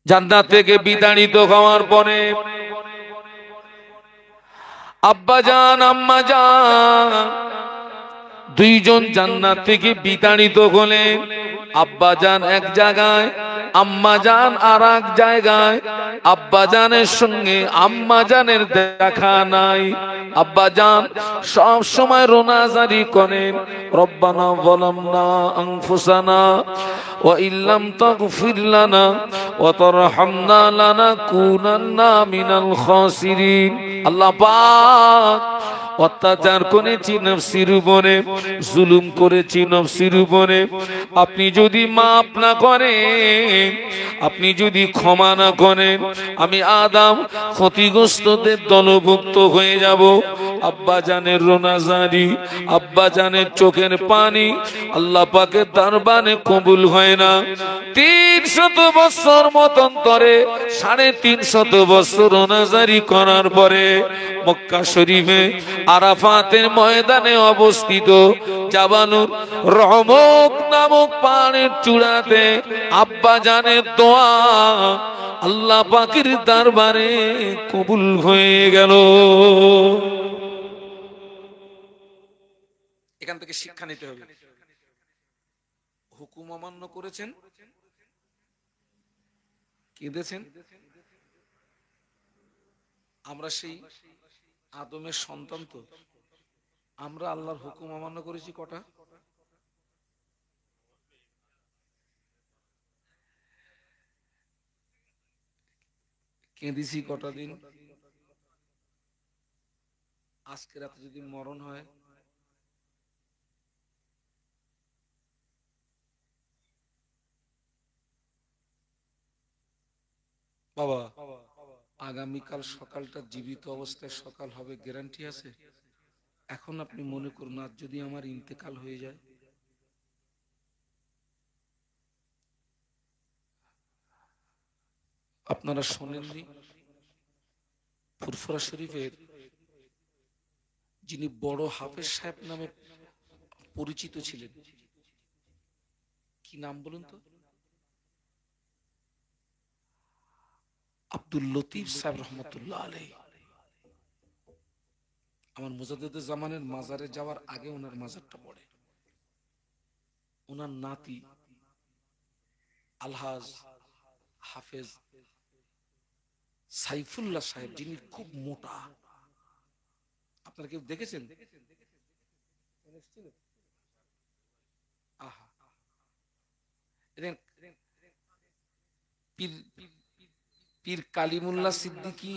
জান্নাত থেকে বিতাড়িত হওয়ার পরে আব্বাজান আম্মাজান দুইজন জান্নাত থেকে বিতাড়িত হলেন। আব্বাজান এক জায়গায়, আম্মাজান আর এক জায়গায়। আব্বাজানের সঙ্গে আম্মাজানের দেখা নাই। আব্বাজান সব সময় রোনাজারি করেন, রব্বানা যালামনা আনফুসানা ওয়া ইল্লাম তাগফির লানা ওয়া তারহামনা লানাকুনান্না মিনাল খাসিরিন। আল্লাহ পাক, অত্যাচার করেছি নফসির উপরে, জুলুম করেছি নফসির উপরে, আপনি যদি মাফ না করেন, আপনি যদি ক্ষমা না করেন, আমি আদম ক্ষতিগ্রস্তদের দলভুক্ত হয়ে যাব। আব্বাজানের রোনাজারি, আব্বাজানের চোখের পানি আল্লাহ পাকের দরবারে কবুল হয় না। 300 বছর মতন্তরে 350 বছর রোনাজারি করার পরে মক্কা শরীফে আরাফাতের ময়দানে অবস্থিত জাবালুর রহমত নামক পাহাড়ের চূড়াতে আব্বাজানের দোয়া আল্লাহ পাকের দরবারে কবুল হয়ে গেল। এখান থেকে শিক্ষা নিতে হবে। হুকুম অমান্য করেছেন, কেঁদেছেন। আমরা সেই আদমের সন্তান, তো আমরা আল্লাহর হুকুম অমান্য করেছি কটা? কেঁদেছি কটা দিন? আজকে রাতে যদি মরণ হয়, বাবা আগামীকাল সকালটা জীবিত অবস্থায় সকাল হবে গ্যারান্টি আছে? এখন আপনি মনে করুন, আজ যদি আমার ইন্তেকাল হয়ে যায়, আপনারা শোনেননি ফুরফুরা শরীফের যিনি বড় হাফেজ সাহেব নামে পরিচিত ছিলেন, কি নাম বলুন তো? আব্দুল লতিফ সাহেব রহমতুল্লাহ আলাইহি। আমার মুজাদ্দিদ জামানের মাজারে যাওয়ার আগে ওনার মাজারটা পড়ে। ওনার নাতি আলহাজ হাফেজ সাইফুল্লাহ সাহেব, যিনি খুব মোটা, আপনারা কেউ দেখেছেন? আহা, পীর কালিমুল্লাহ সিদ্দিকী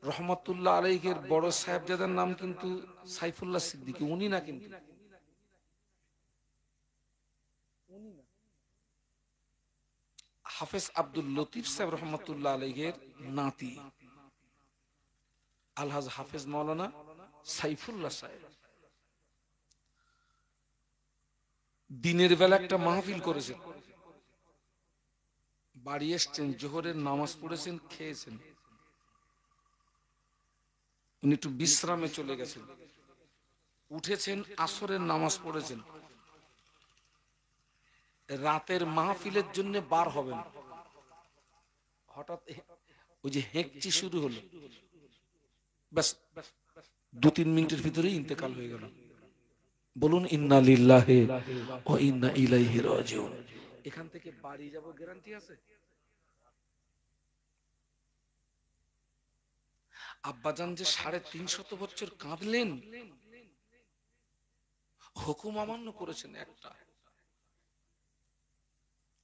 রহমতুল্লাহ আলাইহির বড় সাহেবজাদার নাম কিন্তু সাইফুল্লাহ সিদ্দিকী, উনি না, কিন্তু হাফেজ আব্দুল লতিফ সাহেব রহমতুল্লাহ আলাইহির নাতি আলহাজ হাফেজ মাওলানা সাইফুল্লাহ সাহেব দিনের বেলা একটা মাহফিল করেছেন, বাড়ি এসছেন, জোহরের নামাজ পড়েছেন, খেয়েছেন, উনি একটু বিশ্রামে চলে গেছেন, উঠেছেন, আসরের নামাজ পড়েছেন, রাতের মাহফিলের জন্য বার হবেন, হঠাৎ ওই যে হেঁকচি শুরু হলো, ব্যাস 2-3 মিনিটের ভিতরেই ইন্তেকাল হয়ে গেল। বলুন ইন্না লিল্লাহি ওয়া ইন্না ইলাইহি রাজিউন। এখান থেকে বাড়ি যাব গ্যারান্টি আছে? আব্বাজান যে 350 বছর কাঁদলেন, হুকুম অমান্য করেছেন একটা।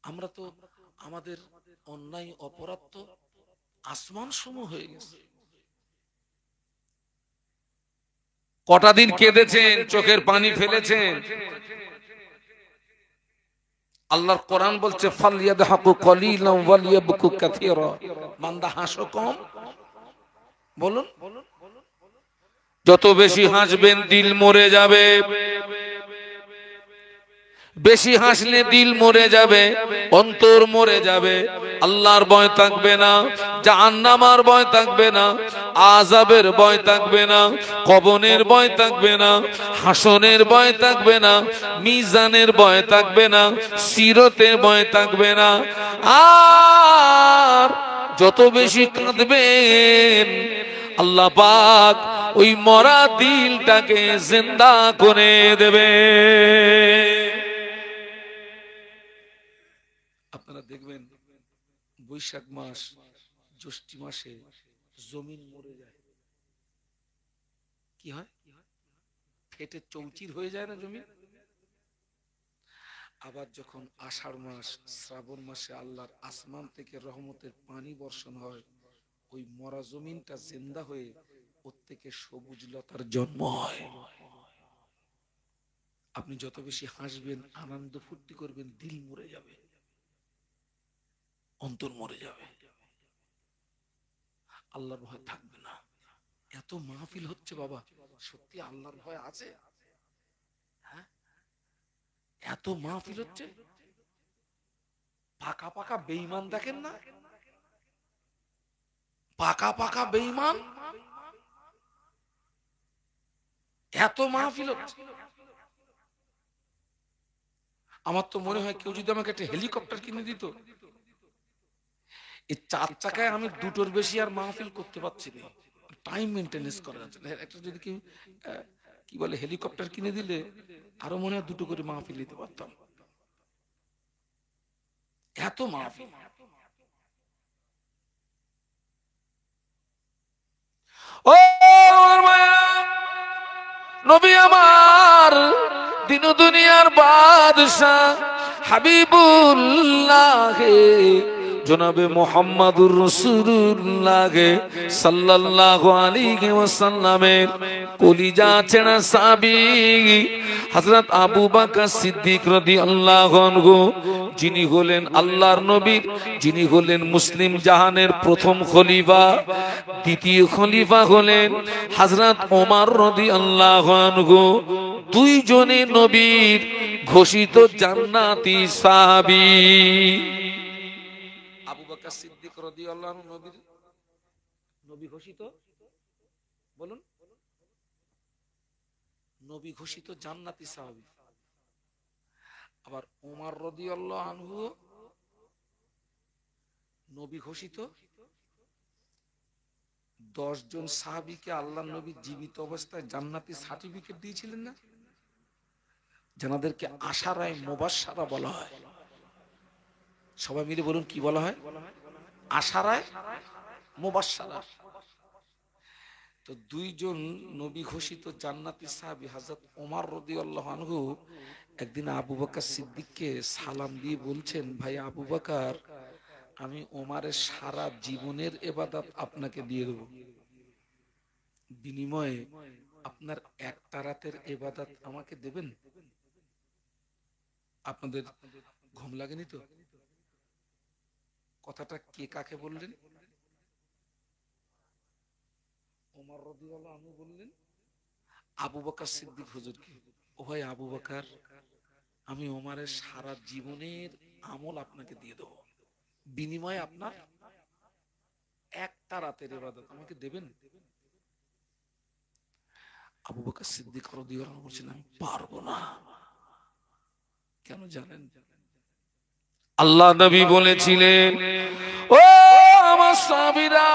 আমরা তো আমাদের অন্যায় অপরাধ তো আসমান সম হয়ে গেছে। কটা দিন কেঁদেছেন, চোখের পানি ফেলেছেন। আল্লাহর কোরআন বলছে ফালইয়াদহাকু কলিলান ওয়ালিয়াবকু কাসীরা, বান্দা হাসো কম। বলুন, যত বেশি হাসবেন দিল মরে যাবে, বেশি হাসলে দিল মরে যাবে, অন্তর মরে যাবে, আল্লাহর ভয় থাকবে না, জাহান্নামের ভয় থাকবে না, আযাবের ভয় থাকবে না, কবরের ভয় থাকবে না, হাসরের ভয় থাকবে না, মিজানের ভয় থাকবে না, সিরাতের ভয় থাকবে না। যত বেশি কাঁদবেন আল্লাহ পাক ওই মরা দিলটাকে জিন্দা করে দেবে। আপনারা দেখবেন বৈশাখ মাস জ্যৈষ্ঠ মাসে জমিন মরে যায়, কি হয়? ফেটে চৌচির হয়ে যায় না জমিন। আবার যখন আষাঢ় মাস শ্রাবণ মাসে আল্লাহর আসমান থেকে রহমতের পানি বর্ষণ হয়, ওই মরা জমিনটা জিন্দা হয়ে ওর থেকে সবুজ লতার জন্ম হয়। আপনি যত বেশি হাসবেন, আনন্দ ফুর্তি করবেন, দিল মরে যাবে, অন্তর মরে যাবে, আল্লাহর ভয় থাকবে না। এত মাহফিল হচ্ছে বাবা, সত্যি আল্লাহর ভয় আছে? হ্যাঁ, এত মাহফিল হচ্ছে, পাকা পাকা বেঈমান দেখেন না, পাকা পাকা বেঈমান, এত মাহফিল হচ্ছে। আমার তো মনে হয় কেউ যদি আমাকে একটা হেলিকপ্টার কিনে দিত, এই 4 চাকায় আমি 2টোর বেশি আর মাহফিল করতে পারছি না, টাইম মেনটেনেন্স করা যাচ্ছে না। একটা যদি কেউ কি বলে হেলিকপ্টার কিনে দিলে আরো মনে হয় 2টো করে মাহফিল দিতে পারতাম, এত মাহফিল। ও নবী আমার, দিন দুনিয়ার বাদশাহ হাবিবুল্লাহ জনাবে মুহাম্মাদুর রাসূলুল্লাহ সাল্লাল্লাহু আলাইহি ওয়াসাল্লামের কলিজা ছেঁড়া সাহাবী হযরত আবু বকর সিদ্দিক রাদিয়াল্লাহু আনহু, যিনি হলেন আল্লাহর নবী, যিনি হলেন মুসলিম জাহানের প্রথম খলিফা। দ্বিতীয় খলিফা হলেন হযরত ওমর রাদিয়াল্লাহু আনহু। দুইজনে নবীর ঘোষিত জান্নাতি সাহাবী। আবু বকর সিদ্দিক রাদিয়াল্লাহু আনহু নবী ঘোষিত, বলুন, নবী ঘোষিত জান্নাতি সাহাবী। আবার ওমর রাদিয়াল্লাহু আনহু নবী ঘোষিত 10 জন সাহাবীকে আল্লাহর নবী জীবিত অবস্থায় জান্নাতি সার্টিফিকেট দিয়েছিলেন না, যাদেরকে আশারায়ে মুবাশশারা বলা হয়। সবাই মিলে বলুন কি বলা হয়? আশারায়ে মুবাশশারা। তো 2 জন নবী ঘোষিত জান্নাতি সাহাবী হযরত ওমর রাদিয়াল্লাহু আনহু একদিন আবু বকর সিদ্দিককে সালাম দিয়ে বলছেন, ভাই আবু বকর, আমি ওমরের সারা জীবনের ইবাদত আপনাকে দিয়ে দেব, বিনিময়ে আপনার একটা রাতের ইবাদত আমাকে দেবেন? আপনাদের ঘুম লাগেনি তো? কথাটা কে কাকে বললেন? ওমর রাদিয়াল্লাহু আনহু বললেন আবু বকর সিদ্দিক হুজুরকে, ও ভাই আবু বকর, আমি ওমরের সারা জীবনের আমল আপনাকে দিয়ে দেব, বিনিময়ে আপনার একটা রাতের ইবাদত আমাকে দেবেন? আবু বকর সিদ্দিক রাদিয়াল্লাহু আনহু বলেছেন, আমি পারবো না। কেন জানেন? আল্লাহ নবী বলেছিলেন, ও আমার সাহাবীরা,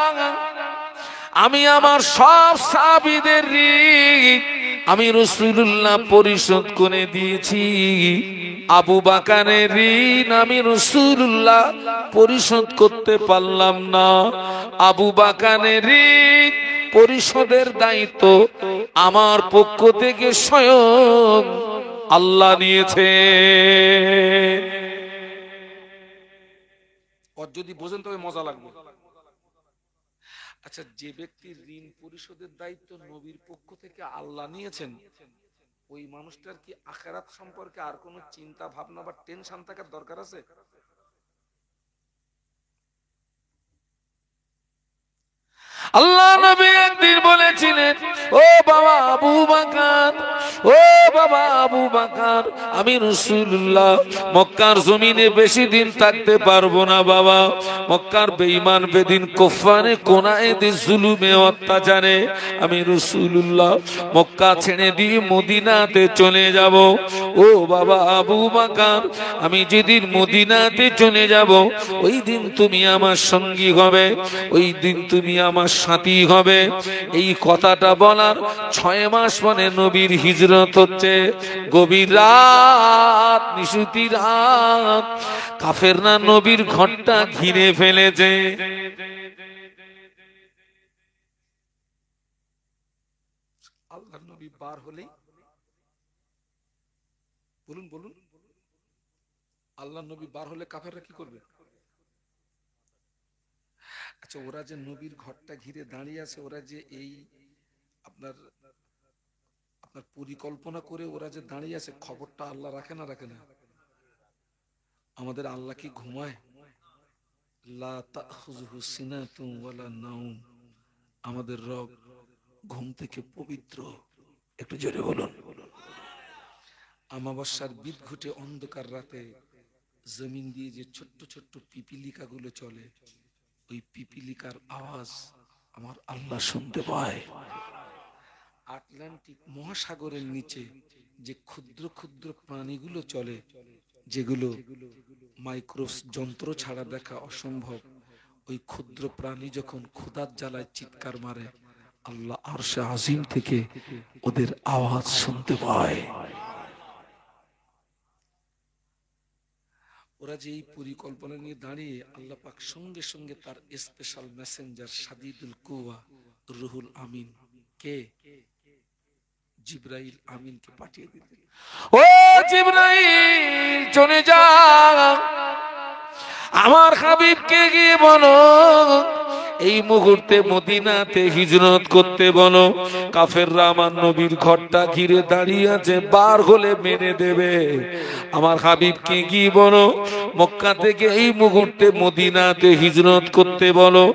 আমি আমার সব সাহাবীদের ঋণ আমি রাসূলুল্লাহ পরিশোধ করে দিয়েছি। আবু বকরের ঋণ আমি রাসূলুল্লাহ পরিশোধ করতে পারলাম না। আবু বকরের ঋণ পরিশোধের দায়িত্ব আমার পক্ষ থেকে স্বয়ং আল্লাহ নিয়েছে। যদি বোঝেন তবে মজা লাগবে। আচ্ছা, যে ব্যক্তির ঋণ পরিশোধের দায়িত্ব নবীর পক্ষ থেকে আল্লাহ নিয়েছেন, ওই মানুষটার কি আখিরাত সম্পর্কে আর কোনো চিন্তা ভাবনা বা টেনশন থাকার দরকার আছে? আল্লাহ নবী একদিন বলেছিলেন, ও বাবা আবু বকর, ও বাবা আবু বকর আমি রাসূলুল্লাহ মক্কার জমিনে বেশি দিন থাকতে পারবো না বাবা। মক্কার বেঈমান বেদিন কুফারে কোনায়েতে জুলুমে অত্যাচারে আমি রাসূলুল্লাহ মক্কা ছেড়ে দিয়ে মদিনাতে চলে যাব। ও বাবা আবু বকর আমি যেদিন মদিনাতে চলে যাব ওই দিন তুমি আমার সঙ্গী হবে, ওই দিন তুমি আমার সাথী হবে। এই কথাটা বলার 6 মাস পরে নবীর হিজরত হচ্ছে। গভীর রাত, নিশুতি রাত, কাফেররা নবীর ঘরটা ঘিরে ফেলেছে। আল্লাহর নবী বার হলেই বলুন বলুন, আল্লাহর নবী বার হলে কাফেররা কি করবে? আচ্ছা, ওরা যে নবীর ঘরটা ঘিরে দাঁড়িয়ে আছে, ওরা যে এই আপনার আপনার পরিকল্পনা করে ওরা যে দাঁড়িয়ে আছে, খবরটা আল্লাহ রাখে না রাখে না? আমাদের আল্লাহ কি ঘুমায়? লা তাখুযুহু সিনাতুন ওয়ালা নাওম। আমাদের রব ঘুম থেকে পবিত্র। একটু জোরে বলুন। আমাবস্যার বিদঘুটে অন্ধকার রাতে জমিন দিয়ে যে ছোট্ট ছোট্ট পিপিলিকা গুলো চলে, ওই পিপিলিকার আওয়াজ আমার আল্লাহ শুনতে পায়। আটলান্টিক মহাসাগরের নিচে যে ক্ষুদ্র ক্ষুদ্র প্রাণীগুলো চলে, যেগুলো মাইক্রোস যন্ত্র ছাড়া দেখা অসম্ভব, ওই ক্ষুদ্র প্রাণী যখন ক্ষুধার জ্বালায় চিৎকার মারে, আল্লাহ আরশে আজিম থেকে ওদের আওয়াজ শুনতে পায়। ওরা যে এই পরিকল্পনা নিয়ে দাঁড়িয়ে, আল্লাহ পাক সঙ্গে সঙ্গে তার স্পেশাল মেসেঞ্জার শাদীদুল কুওয়া রুহুল আমিন কে জিবরাইল আমিনকে পাঠিয়ে দিলেন। ও জিবরাইল চলে যা, আমার হাবিবকে গিয়ে বলো এই মুহূর্তে মদিনাতে হিজরত করতে বলো। কাফেররা আমার নবীর ঘরটা ঘিরে দাঁড়িয়ে আছে, বার হলে মেরে দেবে। আমার হাবিবকে গিয়ে বলো মক্কা থেকে এই মুহূর্তে মদিনাতে হিজরত করতে বলো।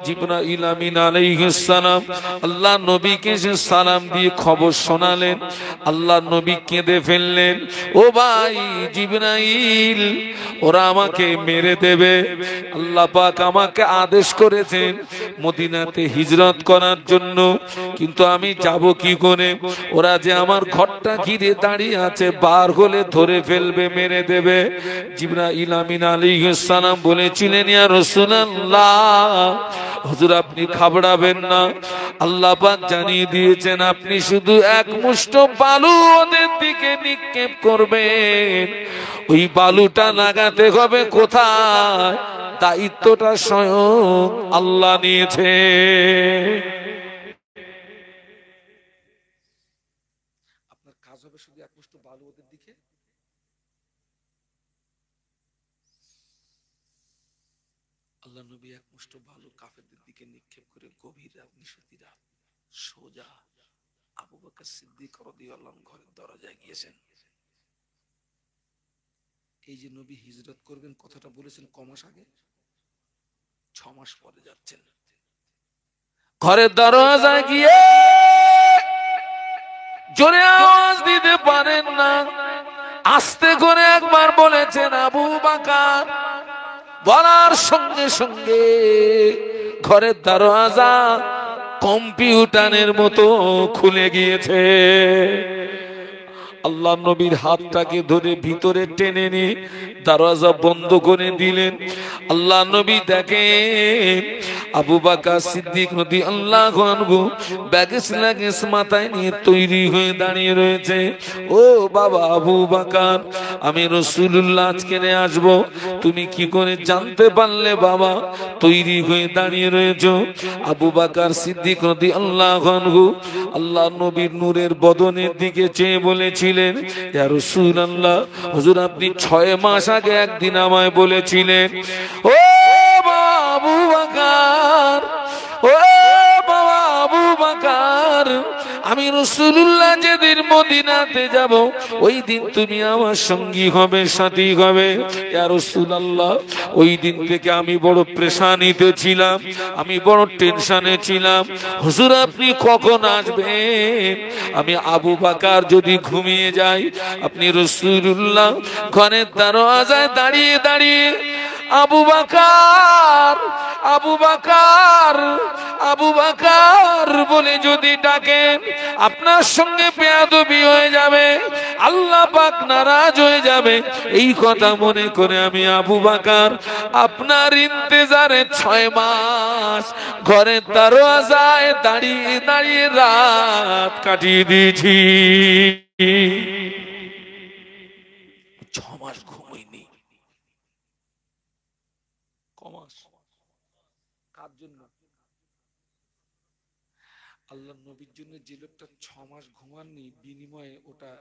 জিবরাইল আমিন আলাইহিস সালাম আল্লাহ নবীকে সে সালাম দিয়ে খবর শোনালেন। আল্লাহ নবী কেঁদে ফেললেন, ও ভাই জিবরাইল, ওরা আমাকে মেরে দেবে। আল্লাহ পাক আমাকে আদেশ করেছেন মদিনাতে হিজরত করার জন্য, কিন্তু আমি যাব কি করে? ওরা যে আমার ঘরটা ঘিরে দাঁড়িয়ে আছে, বার হলে ধরে ফেলবে, মেরে দেবে। জিবরাইল আমিন আলাইহিস সালাম বলেছিলেন, ইয়া রাসূলুল্লাহ, হুজুর আপনি ঘাবড়াবেন না, আল্লাহ পাক জানিয়ে দিয়েছেন আপনি শুধু এক মুষ্ঠ বালু ওদের দিকে নিক্ষেপ করবেন। ওই বালুটা লাগাতে হবে কোথায়? দায়িত্বটা স্বয়ং আল্লাহ নিয়েছে। আপনার কাজ হবে শুধু এক মুষ্ঠ বালু ওদের দিকে। আল্লাহ নবী এক মুষ্ঠ বালু কাফেরদের দিকে নিক্ষেপ করে গভীর রাত, নিশুতি রাত, সোজা আবু বকর সিদ্দিক রাদিয়াল্লাহু আনহু ঘরের দরজায় গিয়েছেন। এই যে নবী হিজরত করবেন কথাটা বলেছেন ক মাস আগে? 6 মাস পরে যাচ্ছেন। ঘরের দরজায় গিয়ে জোরে আওয়াজ দিতে পারেন না, আস্তে করে একবার বলেছেন আবু বকর। বলার সঙ্গে সঙ্গে ঘরের দরজা কম্পিউটারের মতো খুলে গিয়েছে। আল্লাহ নবীর হাতটাকে ধরে ভিতরে টেনে নিয়ে দরজা বন্ধ করে দিলেন। আল্লাহ নবী দেখেন আবু বকর সিদ্দিক রাদিয়াল্লাহু আনহু ব্যাগেজ লাগেজ মাথায় নিয়ে তৈরি হয়ে দাঁড়িয়ে রয়েছে। ও বাবা আবু বকর, আমি রাসূলুল্লাহ আজকে আসবো, তুমি কি করে জানতে পারলে বাবা? তৈরি হয়ে দাঁড়িয়ে রয়েছো। আবু বকর সিদ্দিক রাদিয়াল্লাহু আনহু আল্লাহ নবীর নূরের বদনের দিকে চেয়ে বলেছিলেন, ইয়া রাসূলুল্লাহ, হুজুর আপনি 6 মাস আগে একদিন আমায় বলেছিলেন, ও আবু বকর, ও বাবা আবু বকর, আমি রাসূলুল্লাহ যে যেদিন মদিনাতে যাব ওই দিন তুমি আমার সঙ্গী হবে, সাথী হবে। ইয়া রাসূলুল্লাহ, ওই দিন থেকে আমি বড় পেরেশানিতে ছিলাম, আমি বড় টেনশনে ছিলাম। হুজুর আপনি কখন আসবেন? আমি আবু বকর যদি ঘুমিয়ে যাই, আপনি রাসূলুল্লাহ ঘরের দরওয়াজায় দাঁড়িয়ে দাঁড়িয়ে আবু বকর, আবু বকর, আবু বকর বলে যদি ডাকেন, আপনার সঙ্গে বেয়াদবি হয়ে যাবে, আল্লাহ পাক নারাজ হয়ে যাবে। এই কথা মনে করে আমি আবু বকর আপনার ইন্তজারে 6 মাস ঘরের দরওয়াজায় দাঁড়িয়ে দাঁড়িয়ে রাত কাটিয়ে দিয়েছি। 6 মাস ঘুমাইনি। কমাস কার জন্য? আল্লাহ নবীর জন্য যে লোকটা 6 মাস ঘুমাননি, বিনিময়ে ওটা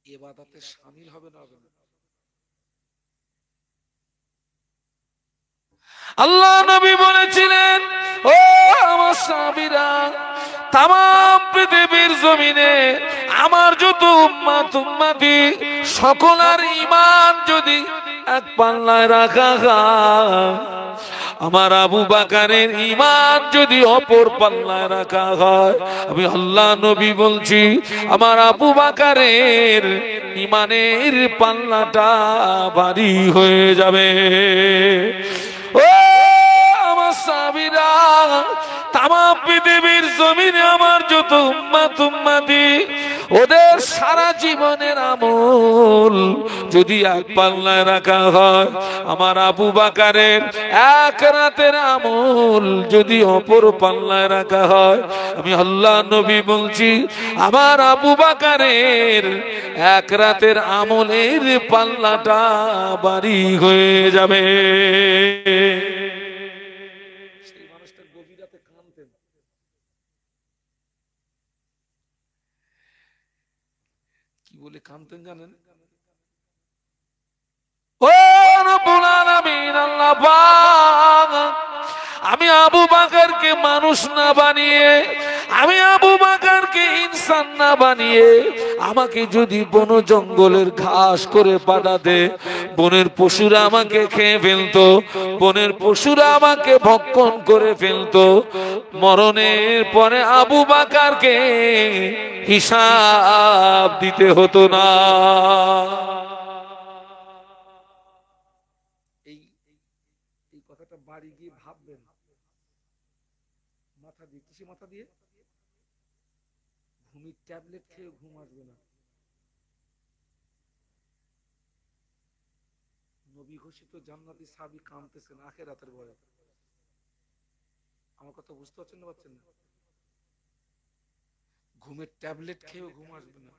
ইবাদতে শামিল হবে না? হবে না? আল্লাহ নবী বলেছিলেন, ও আমার সাহাবীরা, তাম পৃথিবীর জমিনে আমার যত উম্মত উম্মতি সকলের ঈমান যদি এক পাল্লায় রাখা হয়, আমার আবু বকরের ঈমান যদি অপর পাল্লায় রাখা হয়, আমি আল্লাহ নবী বলছি আমার আবু বকরের ঈমানের পাল্লাটা ভারী হয়ে যাবে। ও আমার সাহাবীরা, তাম পৃথিবীর জমিনে আমার যত উম্মত উম্মতি ওদের সারা জীবনের আমল যদি এক পাল্লায় রাখা হয়, আমার আবু বকরের এক রাতের আমল যদি অপর পাল্লায় রাখা হয়, আমি আল্লাহ নবী বলছি আমার আবু বকরের এক রাতের আমলের পাল্লাটা ভারী হয়ে যাবে। সেই মানুষটা গভীর রাতে কাঁদতেন। কি বলে কাঁদতেন জানেন? ও রব্বুল আলামিন, আল্লাহ পাক, আমি আবু বকরকে মানুষ না বানিয়ে, আমি আবু বকরকে ইনসান না বানিয়ে, আমাকে যদি বন জঙ্গলের ঘাস করে পাঠাতে, বনের পশুরা আমাকে খেয়ে ফেলতো, বনের পশুরা আমাকে ভক্ষণ করে ফেলতো, মরণের পরে আবু বকরকে হিসাব দিতে হতো না। এই কথাটা বাড়ি গিয়ে ভাববেন, মাথা দিয়ে, কিসে মাথা দিয়ে? ঘুমির ট্যাবলেট খেয়ে ঘুম আসবে না। নবী ঘোষিত জান্নাতি সাহাবী কাঁদতেছেন আখিরাতের ভয়ে। আমার কথা বুঝতে পারছেন না? পারছেন না? ঘুমের ট্যাবলেট খেয়েও ঘুম আসবে না।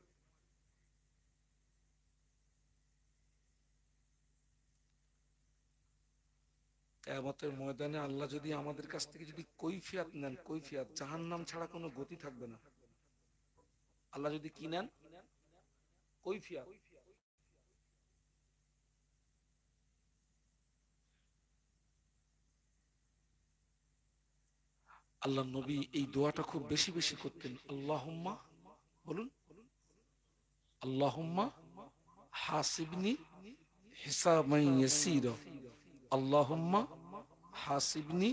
কিয়ামতের ময়দানে আল্লাহ যদি আমাদের কাছ থেকে যদি কৈফিয়ত নেন, কৈফিয়ত, জাহান্নাম ছাড়া কোনো গতি থাকবে না। আল্লাহ যদি কি নেন? কৈফিয়ত। আল্লাহ নবী এই দোয়াটা খুব বেশি বেশি করতেন। আল্লাহুম্মা, বলুন, আল্লাহুম্মা হাসিবনি হিসাবান ইয়াসীরা, আল্লাহুম্মা হাসিবনি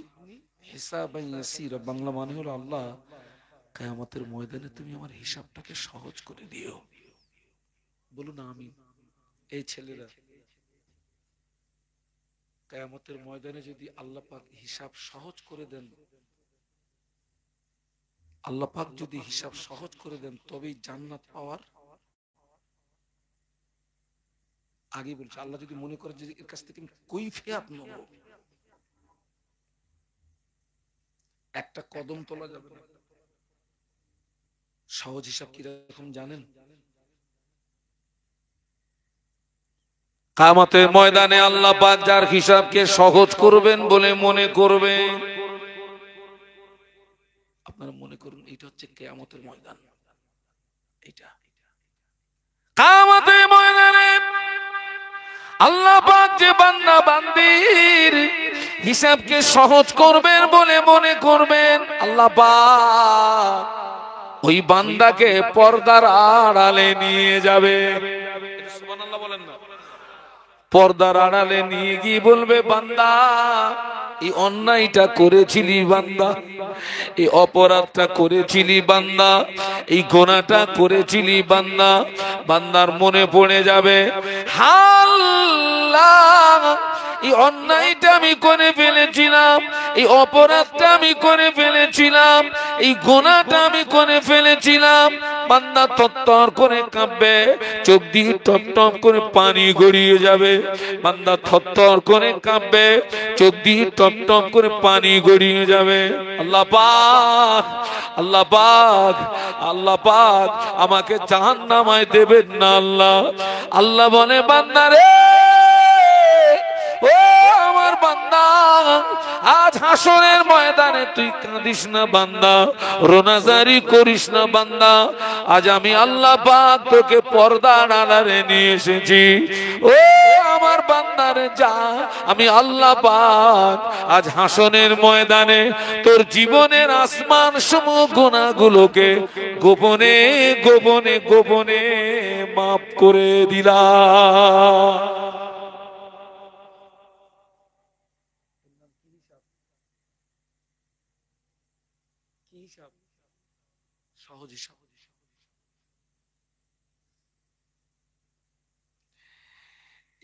হিসাবান ইয়াসীরা। বাংলা মানে হলো, আল্লাহ কিয়ামতের ময়দানে তুমি আমার হিসাবটাকে সহজ করে দিও। বলুন আমিন। এই ছেলেরা, কিয়ামতের ময়দানে যদি আল্লাহ পাক হিসাব সহজ করে দেন, আল্লাহ পাক যদি হিসাব সহজ করে দেন, তবেই জান্নাত পাওয়ার। আগে বলছে, আল্লাহ যদি মনে করে যে এর কাছ থেকে আমি কৈফিয়ত নেব, একটা কদম তোলা যাবে না। সহজ হিসাব কিরকম জানেন? কিয়ামতের ময়দানে আল্লাহ পাক যার হিসাবকে সহজ করবেন বলে মনে করবেন, আপনারা মনে করুন এটা হচ্ছে কিয়ামতের ময়দান। এটা কিয়ামতের ময়দানে আল্লাহ পাক যে বান্দা বান্দির হিসাবকে সহজ করবেন বলে মনে করবেন, আল্লাহ পাক ওই বান্দাকে পর্দার আড়ালে নিয়ে যাবে। সুবহানাল্লাহ বলেন না। পর্দার আড়ালে নিয়ে গিয়ে বলবে, বান্দা এই অন্যায়টা করেছিলি বান্দা, এই অপরাধটা করেছিলি বান্দা, এই গোনাটা করেছিলি বান্দা। বান্দার মনে পড়ে যাবে, আল্লাহ এই অন্যায়টা আমি করে ফেলেছিলাম, এই অপরাধটা আমি করে ফেলেছিলাম, এই গোনাটা আমি করে ফেলেছিলাম। বান্দা তত্তর করে কাঁপবে, চোখ দিয়ে টপ টপ করে পানি গড়িয়ে যাবে। বান্দা থরথর করে কাঁপবে, চোখ দিয়ে টপ টপ করে পানি গড়িয়ে যাবে। আল্লাহ পাক, আল্লাহ পাক, আল্লাহ পাক আমাকে জাহান্নামায় দেবেন না আল্লাহ। আল্লাহ বলে, বান্দা রে, ও আমার বান্দা, আজ হাসরের ময়দানে তুই কাঁদিস না বান্দা, রোনাজারি করিস না বান্দা। আজ আমি আল্লাহ পাক তোকে পর্দার আড়ালে নিয়ে এসেছি। ও আমার বান্দারে যা, আমি আল্লাহ পাক আজ হাসরের ময়দানে তোর জীবনের আসমান সমূহ গুনাহগুলোকে গোপনে গোপনে গোপনে মাফ করে দিলাম। সহজে সহজে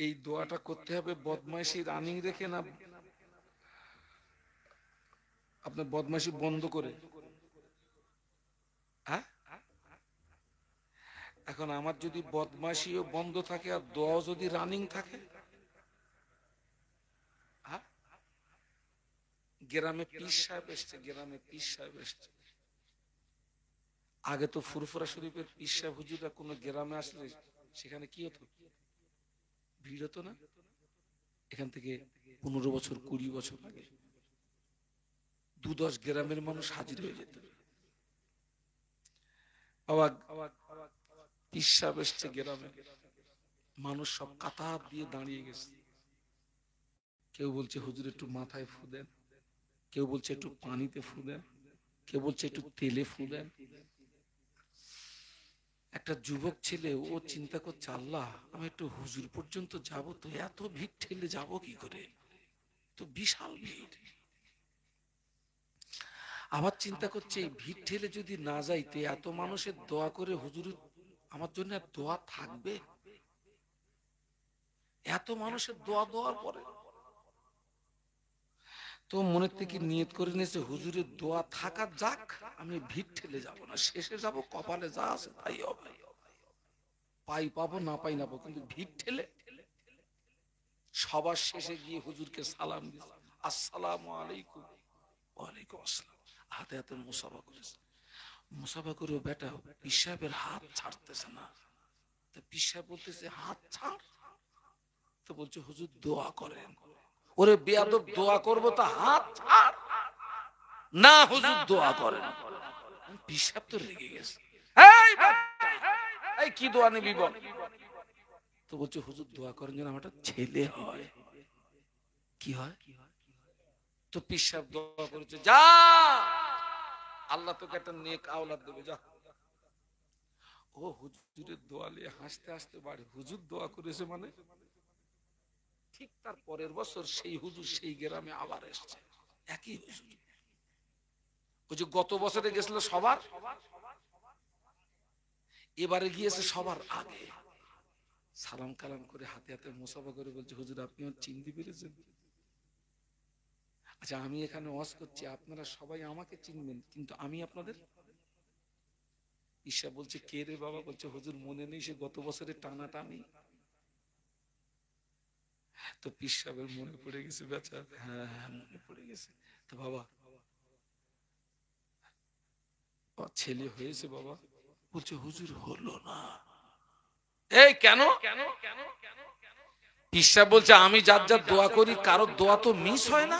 এই দোয়াটা করতে হবে বদমাইশি রানিং রেখে না, আপনার বদমাইশি বন্ধ করে। হ্যাঁ, এখন আমার যদি বদমাইশিও বন্ধ থাকে আর দোয়াও যদি রানিং থাকে, গ্রামে পীর সাহেব এসছে, গ্রামে পীর সাহেব এসছে। আগে তো ফুরফুরা শরীফের পীর সাহেব হুজুররা কোনো গ্রামে আসলে সেখানে কি হতো, ভিড় হতো না। এখান থেকে 15 বছর 20 বছর আগে 2-10 গ্রামের মানুষ হাজির হয়ে যেত। পীর সাহেব এসছে গ্রামে, মানুষ সব কাতার দিয়ে দাঁড়িয়ে গেছে। কেউ বলছে হুজুর একটু মাথায় ফু দেন, কেউ বলছে একটু পানিতে ফু দেন, কেউ বলছে একটু তেলে ফু দেন। একটা যুবক ছেলে ও চিন্তা করছে, আল্লাহ আমি একটু হুজুর পর্যন্ত যাব, তো এত ভিড় ঠেলে যাব কি করে, তো বিশাল ভিড়। আবার চিন্তা করছে এই ভিড় ঠেলে যদি না যাইতে এত মানুষের দোয়া করে হুজুর আমার জন্য দোয়া থাকবে, এত মানুষের দোয়া দেওয়ার পরে। তো মনের থেকে নিয়ত করে নিয়েছে হুজুরের দোয়া থাকা যাক, আমি ভিড় ঠেলে যাব না, শেষে যাব কপালে যা আছে তাই হবে, পাই পাবো না পাই না পাবো, কিন্তু ভিড় ঠেলে। সবার শেষে গিয়ে হুজুরকে সালাম দিয়েছে, আসসালামু আলাইকুম। ওয়ালাইকুম আসসালাম। হাতে হাতে মুসাফা করেছে। মুসাফা করে বেটা পীর সাহেবের হাত ছাড়তেছে না। তো পীর সাহেব বলতেছে হাত ছাড়, তো বলছে হুজুর দোয়া করেন। ওরে বেয়াদব, দোয়া করবো তা হাত ছাড় না, হুজুর দোয়া করেন। পীর সাহেব তো রেগে গেছে, এই কি দোয়া নিবি বল। তো বলছে হুজুর দোয়া করেন যেন আমার ছেলে হয়। কি হয়? তো পীর সাহেব দোয়া করেছে, যা আল্লাহ তোকে একটা নেক আওলাদ দেবে, যা। ও হুজুরের দোয়া নিয়ে হাসতে হাসতে বাড়ি। হুজুর দোয়া করেছে মানে ঠিক তার পরের বছর সেই হুজুর সেই গ্রামে আবার এসছে, একই হুজুর। ওই যে গত বছরে গেছিল সবার, এবারে গিয়েছে সবার আগে। সালাম কালাম করে হাতে হাতে মুসাফা করে বলছে হুজুর আপনি চিনতে পেরেছেন? আচ্ছা আমি এখানে ওয়াজ করছি, আপনারা সবাই আমাকে চিনবেন, কিন্তু আমি আপনাদের। ঈশা বলছে কে রে বাবা? বলছে হুজুর মনে নেই, সে গত বছরের টানাটানি। তো পীর সাহেবের মনে পড়ে গেছে বেচার। হ্যাঁ হ্যাঁ মনে পড়ে গেছে। তো বাবা ছেলে হয়েছে বাবা? বলছে হুজুর হলো না। এই কেন? পীর সাহেব বলছে আমি যার যার দোয়া করি কারোর দোয়া তো মিস হয় না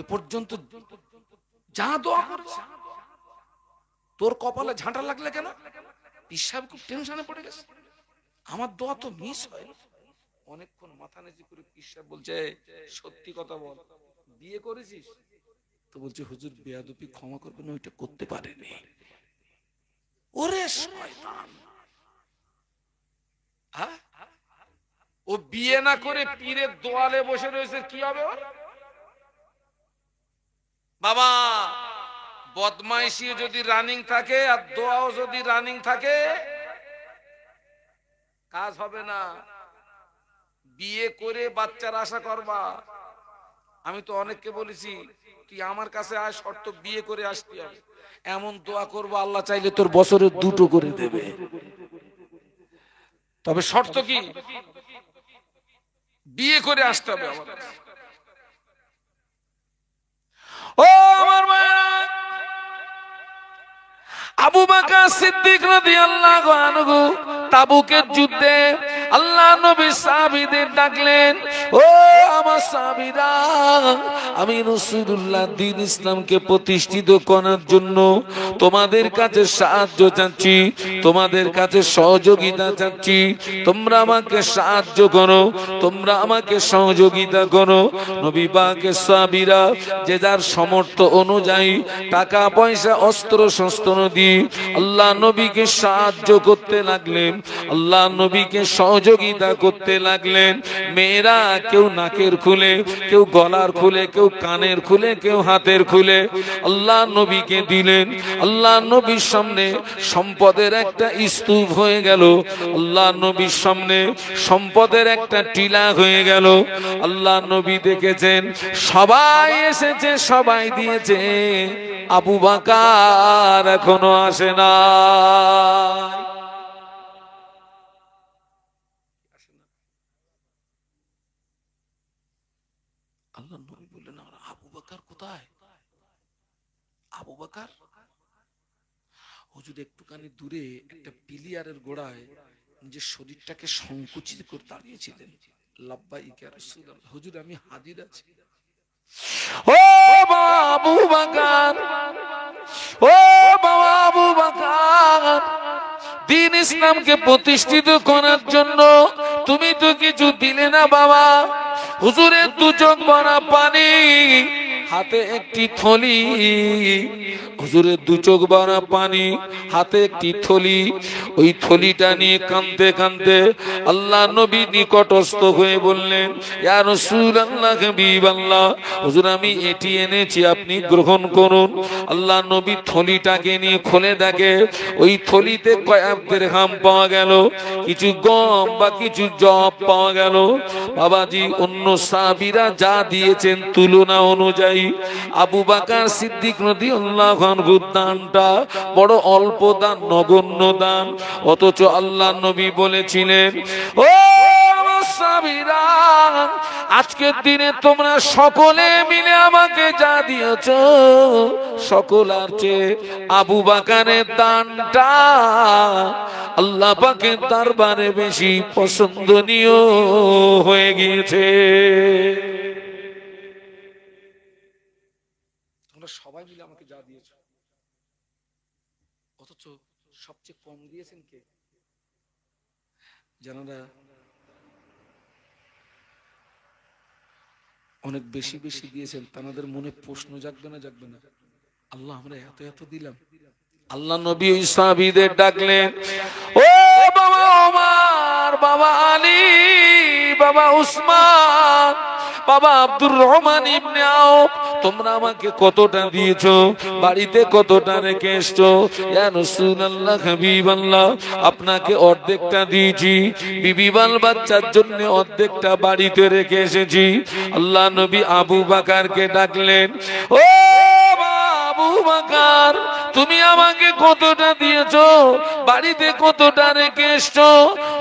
এ পর্যন্ত। যা দোয়া করেছে তোর কপালে ঝাঁটা লাগলে কেন? পীর সাহেব খুব টেনশনে পড়ে গেছে, আমার দোয়া তো মিস হয়। অনেকক্ষণ মাথা নিচু করে পীর সাহেব বলছে সত্যি কথা বল, বিয়ে করেছিস? তো বলছে হুজুর বেয়াদবি ক্ষমা করবেন, ওইটা করতে পারেনি। ওরে শয়তান, ও বিয়ে না করে পীরের দোয়ালে বসে রয়েছে, কি হবে ওর? বাবা, বদমাইশি যদি রানিং থাকে আর দোয়াও যদি রানিং থাকে, কাজ হবে না। বিয়ে করে বাচ্চার আশা করবা। আমি তো অনেককে বলেছি, তুই আমার কাছে আয়, শর্ত বিয়ে করে আসতে হবে। এমন দোয়া করবো, আল্লাহ চাইলে তোর বছরে 2টো করে দেবে। তবে শর্ত কি? বিয়ে করে আসতে হবে আমার কাছে। ও আমার মায়েরা, আবু বকর সিদ্দিক রাদিয়াল্লাহু আনহু তাবুকের যুদ্ধে আল্লাহ নবী সাহাবীদের ডাকলেন, ও আমার সাহাবীরা, আমি রাসূলুল্লাহ দ্বীন ইসলামকে প্রতিষ্ঠিত করার জন্য তোমাদের কাছে সাহায্য চাচ্ছি, তোমাদের কাছে সহযোগিতা চাচ্ছি। তোমরা আমাকে সাহায্য করো, তোমরা আমাকে সহযোগিতা করো। নবী পাকের সাহাবীরা যে যার সামর্থ্য অনুযায়ী টাকা পয়সা অস্ত্র শস্ত্র দিয়ে আল্লাহ নবীকে সাহায্য করতে লাগলেন, আল্লাহ নবীকে সহযোগিতা করতে লাগলেন। মেয়েরা কেউ নাকের খুলে, কেউ গলার খুলে, কেউ কানের খুলে, কেউ হাতের খুলে আল্লাহ নবীকে দিলেন। আল্লাহ নবীর সামনে সম্পদের একটা স্তূপ হয়ে গেল, আল্লাহ নবীর সামনে সম্পদের একটা টিলা হয়ে গেল। আল্লাহ নবী দেখেছেন সবাই এসেছে, সবাই দিয়েছে, আবু বকর এখনো আসে না। আল্লাহ নবী বললেন, আবু বকর কোথায়? আবু বকর হুজুর একটুখানি দূরে একটা পিলিয়ারের গোড়ায় নিজের শরীরটাকে সংকুচিত করে দাঁড়িয়েছিলেন। লাব্বাইক ইয়া রাসূলুল্লাহ, হুজুর আমি হাজির আছি। ও আবু বকর, ও বাবা আবু বকর, দ্বীন ইসলামকে প্রতিষ্ঠিত করার জন্য তুমি তো কিছু দিলে না বাবা। হুজুরের 2 চোখ ভরা পানি, হাতে একটি থলি। হুজুরের 2 চোখ ভরা পানি, হাতে একটি থলি। ওই থলিটা নিয়ে কাঁদতে কাঁদতে আল্লাহ নবী নিকটস্থ হয়ে বললেন, ইয়া রাসূলুল্লাহ, হাবিবাল্লাহ, হুজুর আমি এটি এনেছি, আপনি গ্রহণ করুন। আল্লাহ নবী থলিটাকে নিয়ে খুলে দেখে ওই থলিতে কয়েক দিরহাম পাওয়া গেল, কিছু গম বা কিছু জব পাওয়া গেল। বাবাজি, অন্য সাহাবীরা যা দিয়েছেন তুলনা অনুযায়ী আবু বকর সিদ্দিক রাদিয়াল্লাহু আনহু দানটা বড় অল্প দান, নগণ্য দান। অথচ আল্লাহ নবী বলেছিলেন, ও আমার সাহাবীরা, আজকের দিনে তোমরা সকলে মিলে আমাকে যা দিয়েছো, সকলার চেয়ে আবু বকরের দানটা আল্লাহ পাকের দরবারে বেশি পছন্দনীয় হয়ে গিয়েছে। তোমরা সবাই মিলে আমাকে যা দিয়েছো, অথচ সবচেয়ে কম দিয়েছেন কে? যারা অনেক বেশি বেশি দিয়েছেন তাদের মনে প্রশ্ন জাগবে না? জাগবে না? আল্লাহ আমরা এত এত দিলাম। আল্লাহ নবী ওই সাহাবীদের ডাকলেন, ও বাবা ওমর, বাবা আলী, বাবা উসমান, বাবা আব্দুর রহমান ইবনে আওফ, তোমরা আমাকে কতটা দিয়েছো, বাড়িতে কতটা রেখে এসছো? ইয়া রাসূলুল্লাহ, হাবিবাল্লাহ, আপনাকে অর্ধেকটা দিয়েছি, বিবি বাল বাচ্চার জন্য অর্ধেকটা বাড়িতে রেখে এসেছি। আল্লাহ নবী আবু বকরকে ডাকলেন, ও আবু বকর, তুমি আমাকে কতটা দিয়েছো, বাড়িতে কতটা রেখে এসছো?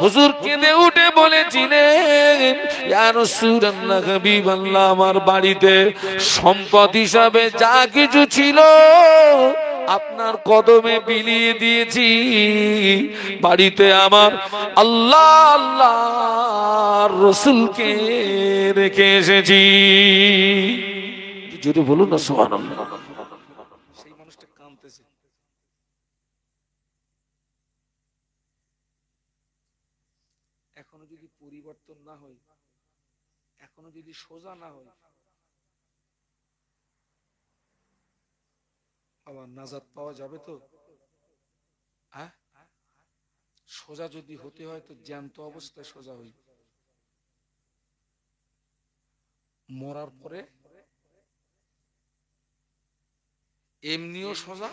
হুজুর কেঁদে উঠে বলেছিলেন, ইয়া রাসূলুল্লাহ, হাবিবাল্লাহ, আমার বাড়িতে সম্পদ হিসাবে যা কিছু ছিল আপনার কদমে বিলিয়ে দিয়েছি। বাড়িতে আমার আল্লাহ আল্লাহর রাসূলকে রেখে এসেছি। জোরে বলুন না সুবহানাল্লাহ। সেই মানুষটা কাঁদতেছে। এখনো যদি পরিবর্তন না হয়, এখনো যদি সোজা না হয়, আবার নাজাত পাওয়া যাবে তো? হ্যাঁ, সোজা যদি হতে হয় তো জ্যান্ত অবস্থায় সোজা হই, মরার পরে এমনিও সোজা,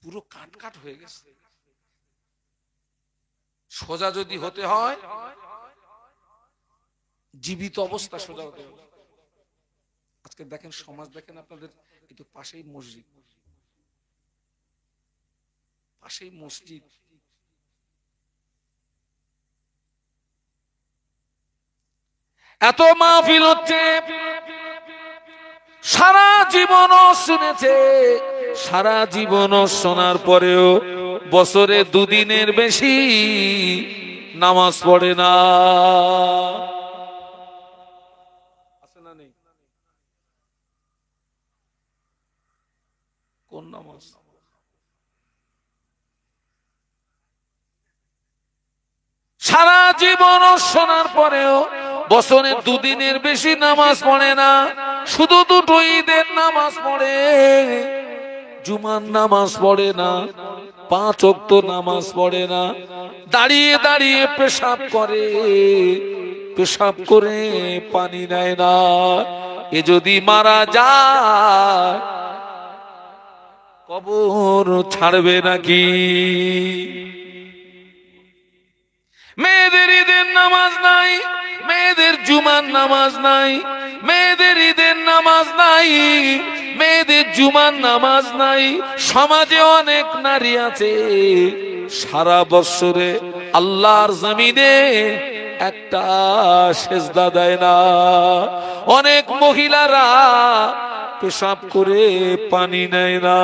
পুরো কাট কাট হয়ে গেছে। সোজা যদি হতে হয় জীবিত অবস্থা সোজা হতে হবে। আজকে দেখেন সমাজ, দেখেন আপনাদের একটু পাশেই মসজিদ, পাশেই মসজিদ, এত মাহফিল হচ্ছে, সারা জীবনও শুনেছে, সারা জীবনও শোনার পরেও বছরে দুদিনের বেশি নামাজ পড়ে না। আছে না নেই? কোন নামাজ? সারা জীবনও শোনার পরেও বছরে দুদিনের বেশি নামাজ পড়ে না। শুধু দুটো ঈদের নামাজ পড়ে, জুমার নামাজ পড়ে না, 5 ওয়াক্ত নামাজ পড়ে না, দাঁড়িয়ে দাঁড়িয়ে পেশাব করে, পেশাব করে পানি নেয় না। এ যদি মারা যায় কবর ছাড়বে নাকি? মেয়েদের ঈদের নামাজ নাই, মেয়েদের জুমার নামাজ নাই, মেয়েদের ঈদের নামাজ নাই, মেয়েদের জুমার নামাজ নাই। সমাজে অনেক নারী আছে সারা বছরে আল্লাহর জমিনে একটা সেজদা দেয় না। অনেক মহিলারা পেশাব করে পানি নেয় না।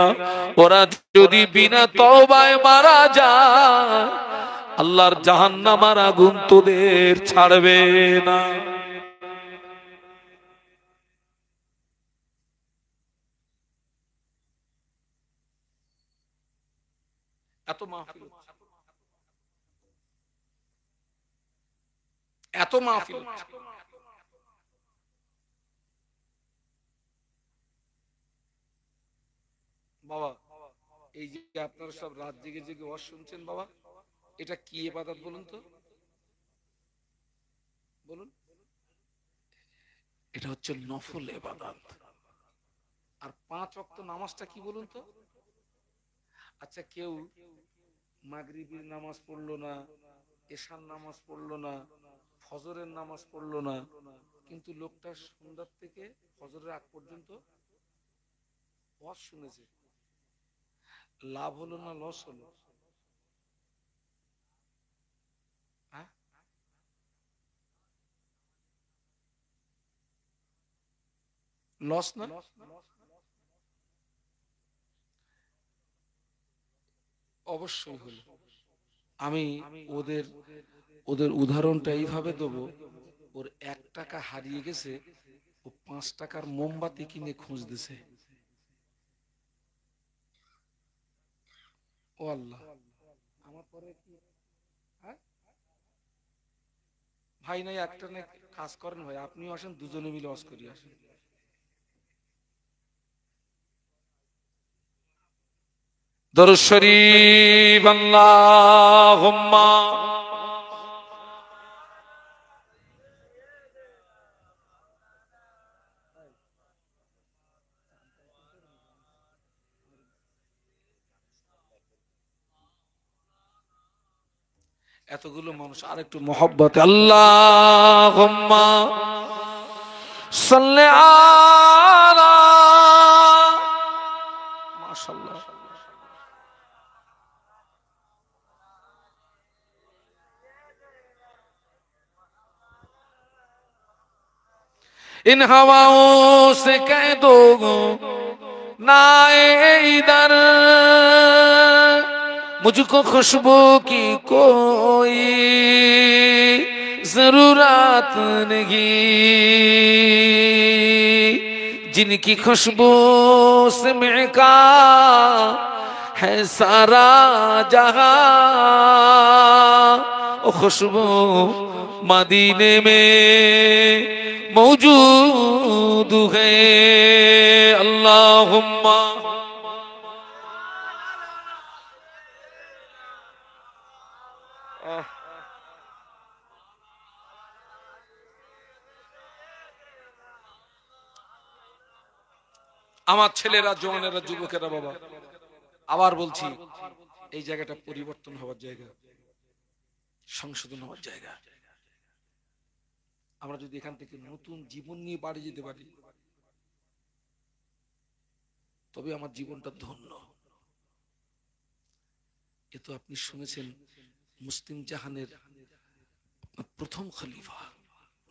ওরা যদি বিনা তওবায় মারা যায় আল্লাহর জাহান্নামের আগুন তোদের ছাড়বে না। এত মাহফিল, এত মাহফিল। বাবা, এই যে আপনারা সব রাত জেগে জেগে ওয়াজ শুনছেন বাবা, এটা কি ইবাদত বলুন তো? বলুন। এটা হচ্ছে নফল ইবাদত। আর 5 ওয়াক্ত নামাজটা কি বলুন তো? আচ্ছা, কেউ মাগরিবের নামাজ পড়লো না, এশার নামাজ পড়লো না, ফজরের নামাজ পড়লো না, কিন্তু লোকটা সন্ধ্যার থেকে ফজরের আগ পর্যন্ত ওয়াজ শুনেছে, লাভ হলো না লস হলো? হ্যাঁ, লস না? অবশ্যই হলো। আমি ওদের ওদের উদাহরণটা এইভাবে দেবো, ওর 1 টাকা হারিয়ে গেছে, ও 5 টাকার মোমবাতি কিনে খুঁজতেছে। ও আল্লাহ, আমার পরে কি? হ্যাঁ ভাই, নাই একটা না কাজ করেন ভাই, আপনিও আসেন, দুজনে মিলে ওয়াজ করি, আসেন। দরুদ শরীফ আল্লাহুম্মা এতগুলো মানুষ, আর একটু মহব্বত। আল্লাহুম্মা সাল্লি আলা মাশাআল্লাহ। इन हवाओं से कह दो ना इधर, मुझको खुशबू की कोई जरूरत नहीं, जिनकी खुशबू से महका है सारा जहां, ओ खुशबू मदीने में मौजूद है। अल्लाहुम्मा আমার ছেলেরা, জওয়ানেরা, যুবকেরা, বাবা আবার বলছি, এই জায়গাটা পরিবর্তন হওয়ার জায়গা, সংশোধন হওয়ার জায়গা। আমরা যদি এখান থেকে নতুন জীবন নিয়ে বাড়ি যেতে পারি, তবে আমার জীবনটা ধন্য। এ তো আপনি শুনেছেন মুসলিম জাহানের প্রথম খলিফা,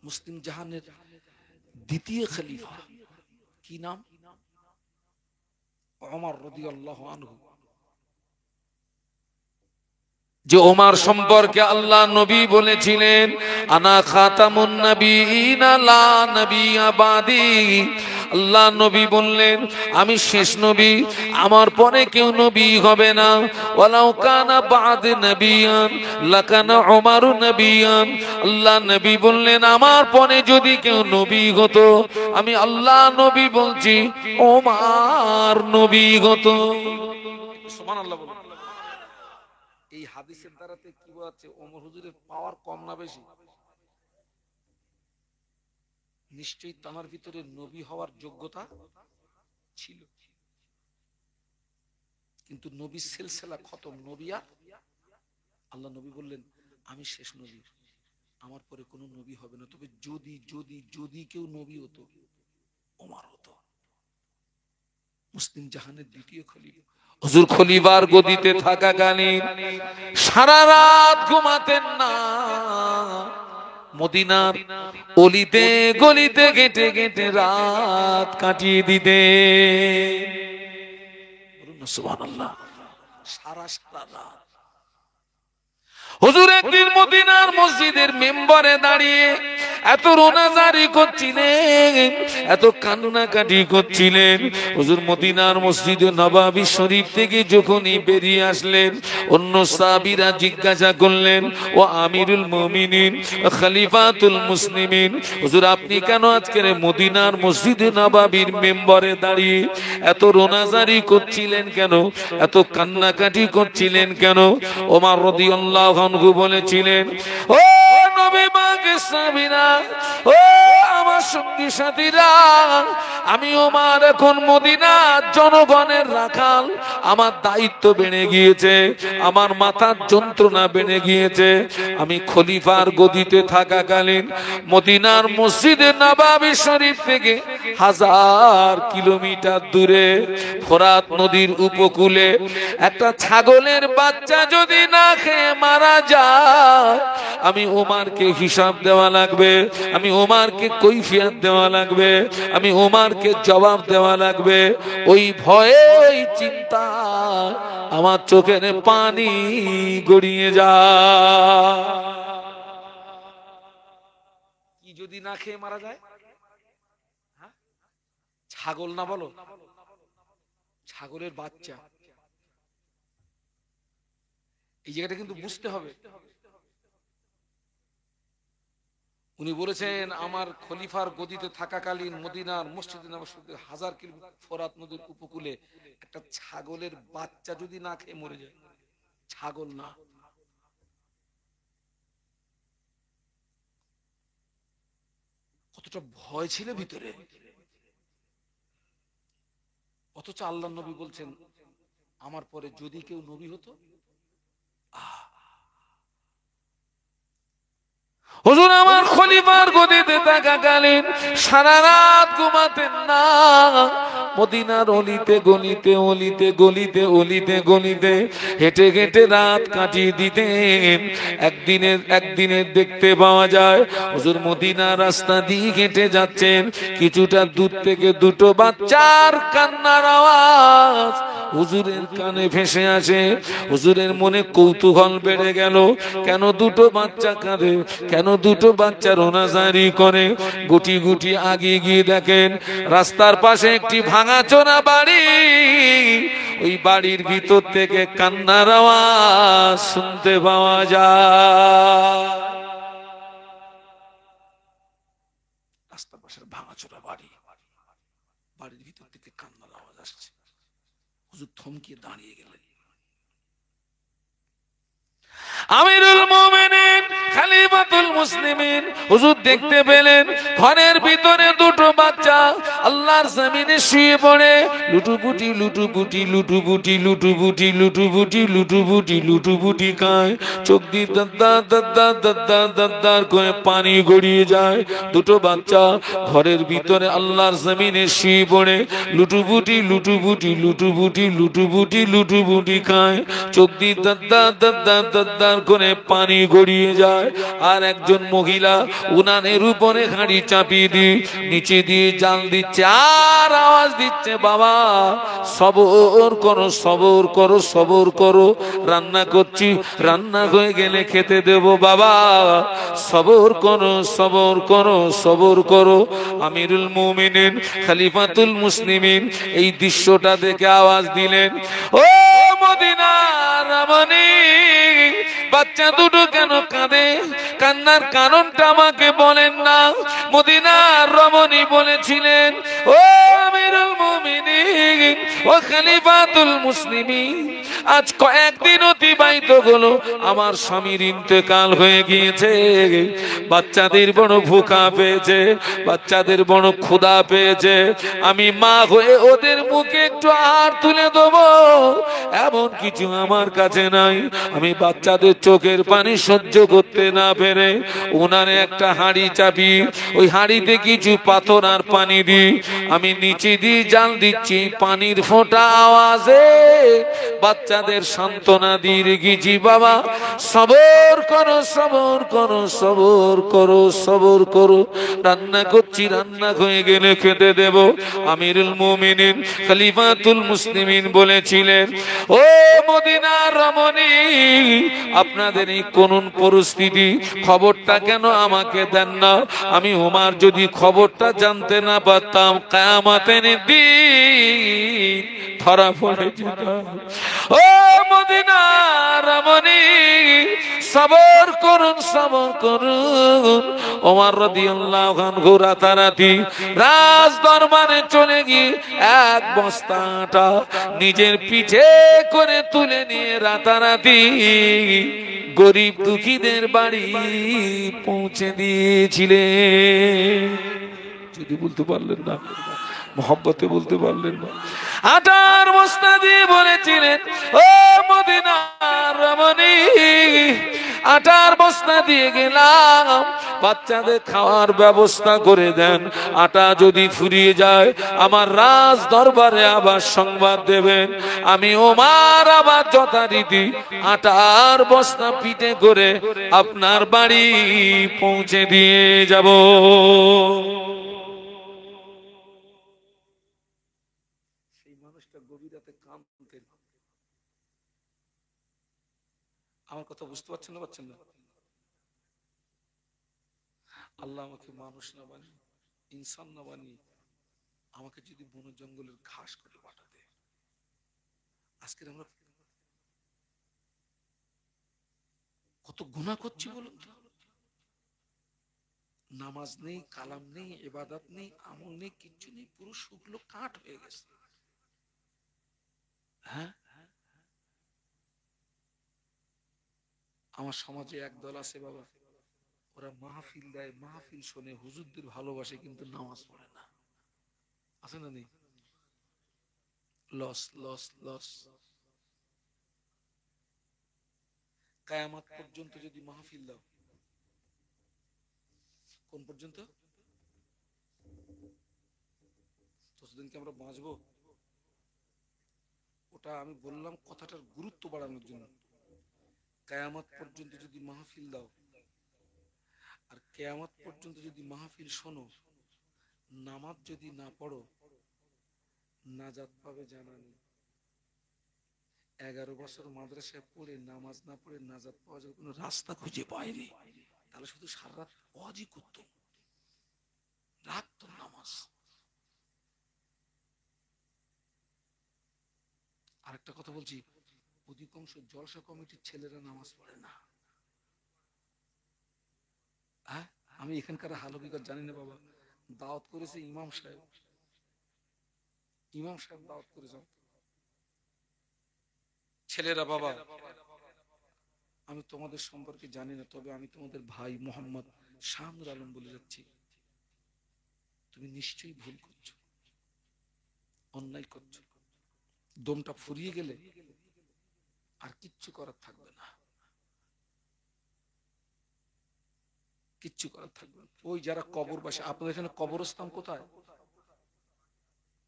মুসলিম জাহানের দ্বিতীয় খলিফা, কি নাম? ওমর রাদিয়াল্লাহু আনহু। যে ওমর সম্পর্কে আল্লাহ নবী বলেছিলেন, আনা খাতামুন নবিয়িনা লা নবিয়্যা বাদি। আল্লাহ নবী বললেন, আমি শেষ নবী, আমার পরে কেউ নবী হবে না। ওয়ালাউ কানা বাদ নবিয়ান লাকানা ওমরু নবিয়ান। আল্লাহ নবী বললেন, আমার পরে যদি কেউ নবী হতো, আমি আল্লাহ নবী বলছি, ওমর নবী হতো। সুবহানাল্লাহ বলুন। এই হাদিসের দ্বারাতে কি বোঝাচ্ছে? ওমর হুজুরের পাওয়ার কম না বেশি? নিশ্চয়ই তার ভিতরে নবী হওয়ার যোগ্যতা ছিল, কিন্তু নবী সিলসিলা খতম, নবী আর আল্লাহ নবী বললেন, আমি শেষ নবী, আমার পরে কোনো নবী হবে না। তবে যদি যদি যদি কেউ নবী হতো, ওমর হতো, মুসলিম জাহানের দ্বিতীয় খলিফা। হুজুর খলিফার গদিতে থাকাকালীন সারা রাত ঘুমাতেন না, মদিনার অলিতে গলিতে ঘেটে ঘেটে রাত কাটিয়ে দিতে। বলুন না সুবহানাল্লাহ। সারা সারা রাত। হুজুর একদিন মদিনার মসজিদের মেম্বারে দাঁড়িয়ে এত রোনাজারি করছিলেন, এত কান্নাকাটি করছিলেন। হুজুর মদিনার মসজিদে নববী শরীফ থেকে যখনই বেরিয়ে আসলেন, অন্য সাহাবীরা জিজ্ঞাসা করলেন, ও আমিরুল মুমিনিন, খলিফাতুল মুসলিমিন, হুজুর আপনি কেন আজকের মদিনার মসজিদে নববীর মেম্বারে দাঁড়িয়ে এত রোনাজারি করছিলেন কেন, এত কান্নাকাটি করছিলেন কেন? ওমর রাদিয়াল্লাহু আনহু বলেছিলেন, ও নবী পাকের সাহাবীরা, ও আমার সঙ্গী সাথীরা, আমি ওমর এখন মদিনার জনগণের রাখাল, আমার দায়িত্ব বেড়ে গিয়েছে, আমার মাথার যন্ত্রণা বেড়ে গিয়েছে। আমি খলিফার গদিতে থাকাকালীন মদিনার মসজিদে নববী শরীফ থেকে 1000 কিলোমিটার দূরে ফোরাত নদীর উপকূলে একটা ছাগলের বাচ্চা যদি না খেয়ে মারা যায়, আমি ওমরকে হিসাব দেওয়া লাগবে, আমি ওমরকে কৈফিয়ত দেওয়া লাগবে, আমি ওমরকে জবাব দেওয়া লাগবে। ওই ভয়ে, ওই চিন্তা আমার চোখের পানি গড়িয়ে যায়। কি যদি না খেয়ে মারা যায়? হ্যাঁ? ছাগল না বলো, ছাগলের বাচ্চা। এই জায়গাটা কিন্তু বুঝতে হবে। উনি বলেছেন, আমার খলিফার গদিতে থাকাকালীন মদিনার মসজিদে নববীতে 1000 কিলোমিটার ফোরাত নদীর উপকূলে একটা ছাগলের বাচ্চা যদি না খেয়ে মরে যায়, ছাগল না, কতটা ভয় ছিল ভিতরে। অথচ আল্লাহ নবী বলছেন, আমার পরে যদি কেউ নবী হতো। হুজুর আমার খলিফার গদিতে থাকাকালীন সারা রাত ঘুমাতেন না, মদিনার অলিতে গলিতে, অলিতে গলিতে, অলিতে গলিতে হেঁটে হেঁটে রাত কাটিয়ে দিতেন। একদিনের দেখতে পাওয়া যায়, হুজুর মদিনার রাস্তা দিয়ে হেঁটে যাচ্ছেন, কিছুটা দূর থেকে দুটো বাচ্চার কান্নার আওয়াজ হুজুরের কানে ভেসে আসে। হুজুরের মনে কৌতূহল বেড়ে গেল, কেন দুটো বাচ্চা কাঁদে, কেন দুটো বাচ্চা রোনাজারি করে। গুটি গুটি আগিয়ে গিয়ে দেখেন রাস্তার পাশে একটি ভাঙাচোরা বাড়ি, ওই বাড়ির ভিতর থেকে কান্নার আওয়াজ শুনতে পাওয়া যায়। রাস্তার পাশের ভাঙাচোরা বাড়ি, বাড়ির ভিতর থেকে কান্নার আওয়াজ আসছে। হুজুর থমকিয়ে দাঁড়িয়ে গেলেন। আমিরুল মুমিনিন খলিফাতুল মুসলিমিন হুজুর দেখতে পেলেন ঘরের ভিতরে দুটো বাচ্চা আল্লাহর জমিনে শুয়ে পড়ে লুটুপুটি লুটুপুটি লুটুপুটি লুটুপুটি লুটুপুটি লুটুপুটি লুটুপুটি খায়। চোখ দিয়ে দাদ্দার দাদ্দার দাদ্দার দাদ্দার করে পানি গড়িয়ে যায়। দুটো বাচ্চা ঘরের ভিতরে আল্লাহর জমিনে শুয়ে পড়ে লুটুপুটি লুটুপুটি লুটুপুটি লুটুপুটি লুটুপুটি খায়। চোখ দিয়ে দাদ্দার দাদ্দার দাদ্দার করে পানি গড়িয়ে যায়। আর একজন মহিলা উনানের উপরে হাঁড়ি চাপিয়ে দিয়ে নিচে দিয়ে জাল দিচ্ছে আর আওয়াজ দিচ্ছে, বাবা সবর করো সবর করো সবর করো, রান্না করছি, রান্না হয়ে গেলে খেতে দেব, বাবা সবর করো সবর করো সবর করো। আমিরুল মুমিনিন খলিফাতুল মুসলিমিন এই দৃশ্যটা দেখে আওয়াজ দিলেন, ও মদিনার রমণী, বাচ্চা দুটো কেন কাঁদে? কান্নার কারণটা আমাকে বলেন না। মদিনার রমণী বলেছিলেন, ও আমিরুল মুমিনিন ও খলিফাতুল মুসলিমিন, আজ কয়েকদিন অতিবাহিত হলো, আমার স্বামীর ইন্তেকাল হয়ে গিয়েছে, বাচ্চাদের বড় ভুখা পেয়েছে, বাচ্চাদের বড় ক্ষুধা পেয়েছে, আমি মা হয়ে ওদের মুখে একটু আহার তুলে দেবো এমন কিছু আমার কাছে নাই। আমি বাচ্চাদের চোখের পানি সহ্য করতে না পেরে ওনারে একটা হাঁড়ি চাপি, ওই হাঁড়িতে কিছু পাথর আর পানি দিই, আমি নিচে দিয়ে জাল দিচ্ছি, পানির ফোঁটা আওয়াজে বাচ্চাদের সান্ত্বনা দিয়ে রেখেছি, বাবা সবর করো সবর করো সবর করো সবর করো, রান্না করছি, রান্না হয়ে গেলে খেতে দেব। আমিরুল মুমিনিন খলিফাতুল মুসলিমিন বলেছিলেন, ও মদিনার রমণী, আপনাদের এই করুণ পরিস্থিতি খবরটা কেন আমাকে দেন না? আমি ওমর যদি খবরটা জানতে না পারতাম, কিয়ামতের দিন ধরা পড়ে যেতাম। ও মদিনার রমণী, সবর করুন সবর করুন। ওমর রাদিয়াল্লাহু আনহু রাতারাতি রাজ দরবারে চলে গিয়ে এক বস্তা আটা নিজের পিঠে করে তুলে নিয়ে রাতারাতি গরিব দুঃখীদের বাড়ি পৌঁছে দিয়েছিলেন। যদি বলতে পারলেন না, মোহব্বতে বলতে পারলেন না, আটার বস্তা দিয়ে বলেছিলেন, ও মদিনার রমণী, আটার বস্তা দিয়ে গেলাম, বাচ্চাদের খাওয়ার ব্যবস্থা করে দেন, আটা যদি ফুরিয়ে যায় আমার রাজ দরবারে আবার সংবাদ দেবেন, আমি ওমর আবার যথারীতি আটার বস্তা পিঠে করে আপনার বাড়ি পৌঁছে দিয়ে যাব। আমার কথা বুঝতে পারছেন না? পাচ্ছেন না? আল্লাহ আমাকে মানুষ না বানিয়ে, ইনসান না বানিয়ে, আমাকে যদি বন জঙ্গলের ঘাস করে পাঠাতে, আজকে আমরা কত গুনাহ করছি বলুন তো? নামাজ নেই, কালাম নেই, ইবাদত নেই, আমল নেই, কিচ্ছু নেই, পুরো শুকলো কাঠ হয়ে গেছে। হ্যাঁ, আমার সমাজে একদল আছে বাবা, ওরা মাহফিল দেয়, মাহফিল শোনে, হুজুরদের ভালোবাসে, কিন্তু নামাজ পড়ে না। আছে না নেই? Loss loss loss. কিয়ামত পর্যন্ত যদি মাহফিল দাও, কোন পর্যন্ত? ততদিন কি আমরা বাঁচবো? ওটা আমি বললাম কথাটার গুরুত্ব বাড়ানোর জন্য। কিয়ামত পর্যন্ত যদি মাহফিল দাও আর কিয়ামত পর্যন্ত যদি মাহফিল শোনো, নামাজ যদি না পড়ো, নাজাত পাবে জানা নেই। 11 বছর মাদ্রাসায় পড়ে নামাজ না পড়ে নাজাত পাওয়া যাবে কোনো রাস্তা খুঁজে পায়নি, তাহলে শুধু সারা রাত ওয়াজই করতো, রাখতো নামাজ। আরেকটা কথা বলছি, অধিকাংশ জলসা কমিটির ছেলেরা নামাজ পড়ে না। হ্যাঁ, আমি এখানকার হালকিগত জানি না বাবা, দাওয়াত করেছে ইমাম সাহেব, ইমাম সাহেব দাওয়াত করেছে ছেলেরা। বাবা আমি তোমাদের সম্পর্কে জানি না, তবে আমি তোমাদের ভাই মোহাম্মদ শামসুল আলম বলে যাচ্ছি, তুমি নিশ্চয়ই ভুল করছো। অন্যায় করছো, দমটা ফুরিয়ে গেলে আর কিচ্ছু করার থাকবে না, কিচ্ছু করার থাকবে না। ওই যারা কবরবাসী, আপনাদের এখানে কবরস্থান কোথায়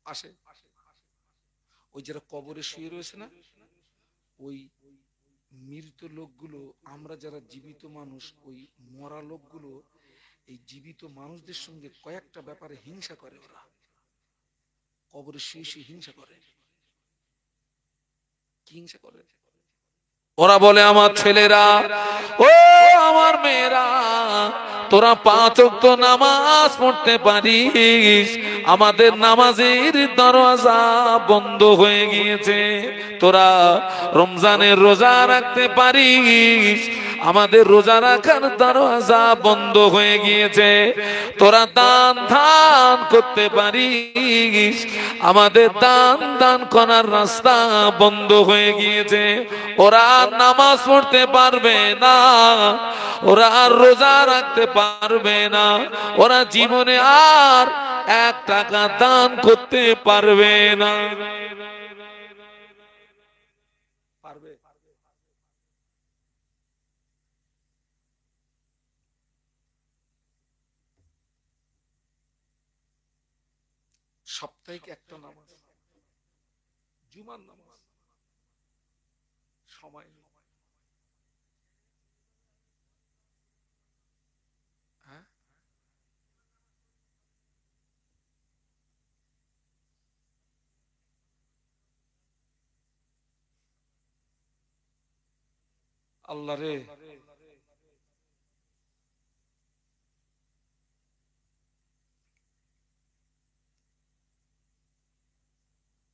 আসে? ওই যারা কবরে শুয়ে রয়েছে না, ওই মৃত লোকগুলো, আমরা যারা জীবিত মানুষ, ওই মরা লোকগুলো এই জীবিত মানুষদের সঙ্গে কয়েকটা ব্যাপারে হিংসা করে। ওরা কবরে শুয়ে শুয়ে হিংসা করে। কি হিংসা করে? ওরা বলে আমার ছেলেরা, ও আমার মেয়েরা, তোরা 5 ওয়াক্ত নামাজ পড়তে পারিস, আমাদের নামাজের দরজা বন্ধ হয়ে গিয়েছে। তোরা রমজানের রোজা রাখতে পারিস, আমাদের রোজা রাখার দরজা বন্ধ হয়ে গিয়েছে। তোরা দান ধান করতে পারিস, আমাদের দান করার রাস্তা বন্ধ হয়ে গিয়েছে। ওরা নামাজ পড়তে পারবে না, ওরা আর রোজা রাখতে পারবে না, ওরা জীবনে আর 1 টাকা দান করতে পারবে না। পারবে? সাপ্তাহিক একটা নামাজ, জুমার নামাজ, সময় নেই। হ্যাঁ, আল্লাহ রে,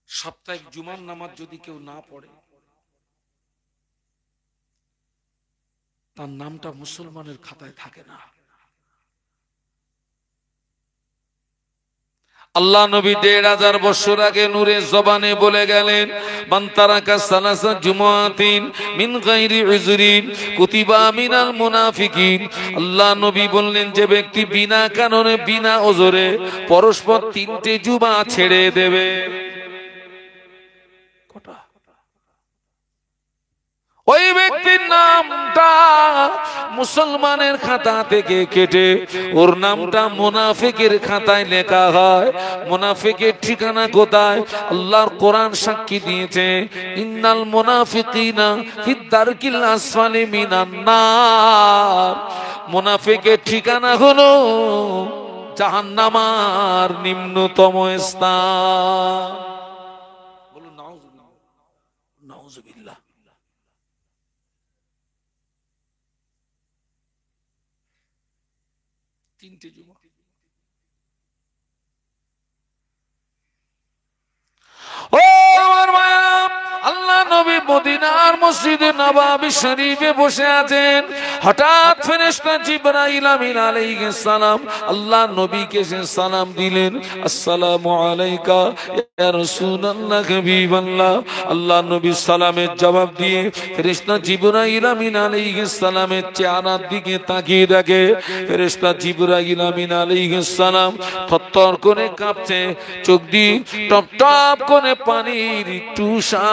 সাপ্তাহিক জুমার নামাজ যদি কেউ না পড়ে, তার নামটা মুসলমানের খাতায় থাকে না। আল্লাহ নবী 1500 বছর আগে নূরে জবানে বলে গেলেন, মান তারাকা সালাসা জুমআতিন মিন গায়রি উযরিন কুতিবা মিনাল মুনাফিকিন। আল্লাহ নবী বললেন, যে ব্যক্তি বিনা কারণে বিনা ওজরে পরস্পর 3টে জুমা ছেড়ে দেবে, ওই ব্যক্তির নামটা মুসলমানের খাতা থেকে কেটে ওর নামটা মুনাফিকের খাতায় লেখা হয়। মুনাফিকের ঠিকানা কোথায়? আল্লাহর কোরআন সাক্ষী দিয়েছে, ইন্নাল মুনাফিকিনা ফিদ দারকিল আসফালি মিনান নার। মুনাফিকের ঠিকানা হলো জাহান্নামের নিম্নতম স্থান। বলুন নাউজুবিল্লাহ, নাউজুবিল্লাহ। তিনটে জুমা। ও আমার মায়া, আল্লাহ নবী মদিনার মসজিদে নববী শরীফে বসে আছেন। হঠাৎ ফেরেশতা জিবরাইল আমিন আলাইহিস সালাম আল্লাহ নবীকে সালাম দিলেন, আসসালামু আলাইকা ইয়া রাসূলুল্লাহ হাবিবাল্লাহ। আল্লাহ নবী সালামের জবাব দিয়ে ফেরেশতা জিবরাইল আমিন আলাইহিস সালামের চেহারার দিকে তাকিয়ে দেখে, ফেরেশতা জিবরাইল আমিন আলাইহিস সালাম থরথর করে কাঁপছে, চোখ দিয়ে টপ টপ করে পানির টুসা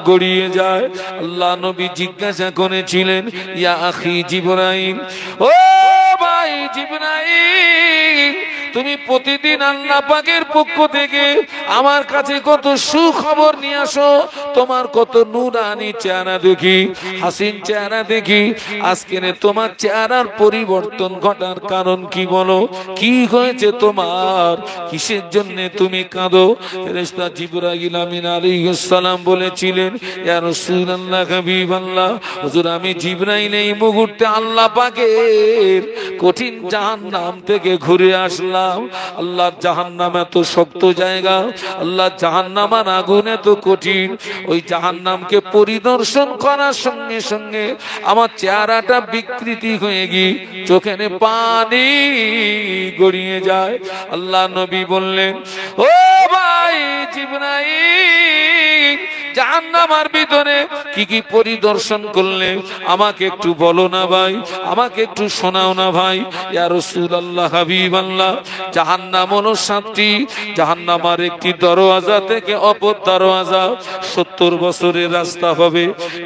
গড়িয়ে যায়। আল্লাহ নবী জিজ্ঞাসা করেছিলেন, ইয়া আখি জিবরাইল, ও ভাই জিবরাইল, তুমি প্রতিদিন আল্লাহ পাকের পক্ষ থেকে আমার কাছে কত সুখবর নিয়ে আসো, তোমার কত নূরানি চেহারা দেখি, হাসিন চেহারা দেখি, আজকে তোমার চেহারার পরিবর্তন ঘটার কারণ কি বলো? কি হয়েছে তোমার? কিসের জন্য তুমি কাঁদো? ফেরেশতা জিবরাইল আমিন আলাইহিস সালাম বলেছিলেন, ইয়া রাসূলুল্লাহ হাবিবাল্লাহ, হুজুর আমি জিবরাইল এই মুহূর্তে আল্লাহ পাকের কঠিন জাহান্নাম থেকে ঘুরে আসলাম। আল্লাহর জাহান্নাম এত শক্ত জায়গা, আল্লাহর জাহান্নামের আগুন এত কঠিন, ওই জাহান্নামকে পরিদর্শন করার সঙ্গে সঙ্গে আমার চেহারাটা বিকৃতি হয়ে গিয়ে চোখে পানি গড়িয়ে যায়। আল্লাহ নবী বললেন, ও ভাই জিবরাইল, জাহান্নামের ভিতরে কি কি পরিদর্শন করলে আমাকে একটু বলো না ভাই, আমাকে একটু শোনাও না ভাই। ইয়া রাসূলুল্লাহ, হাবিবাল্লাহ, জাহান্নাম হলো 7টি। জাহান্নামের একটি দরওয়াজা থেকে অপর দরওয়াজা 70 বছরের রাস্তা হবে।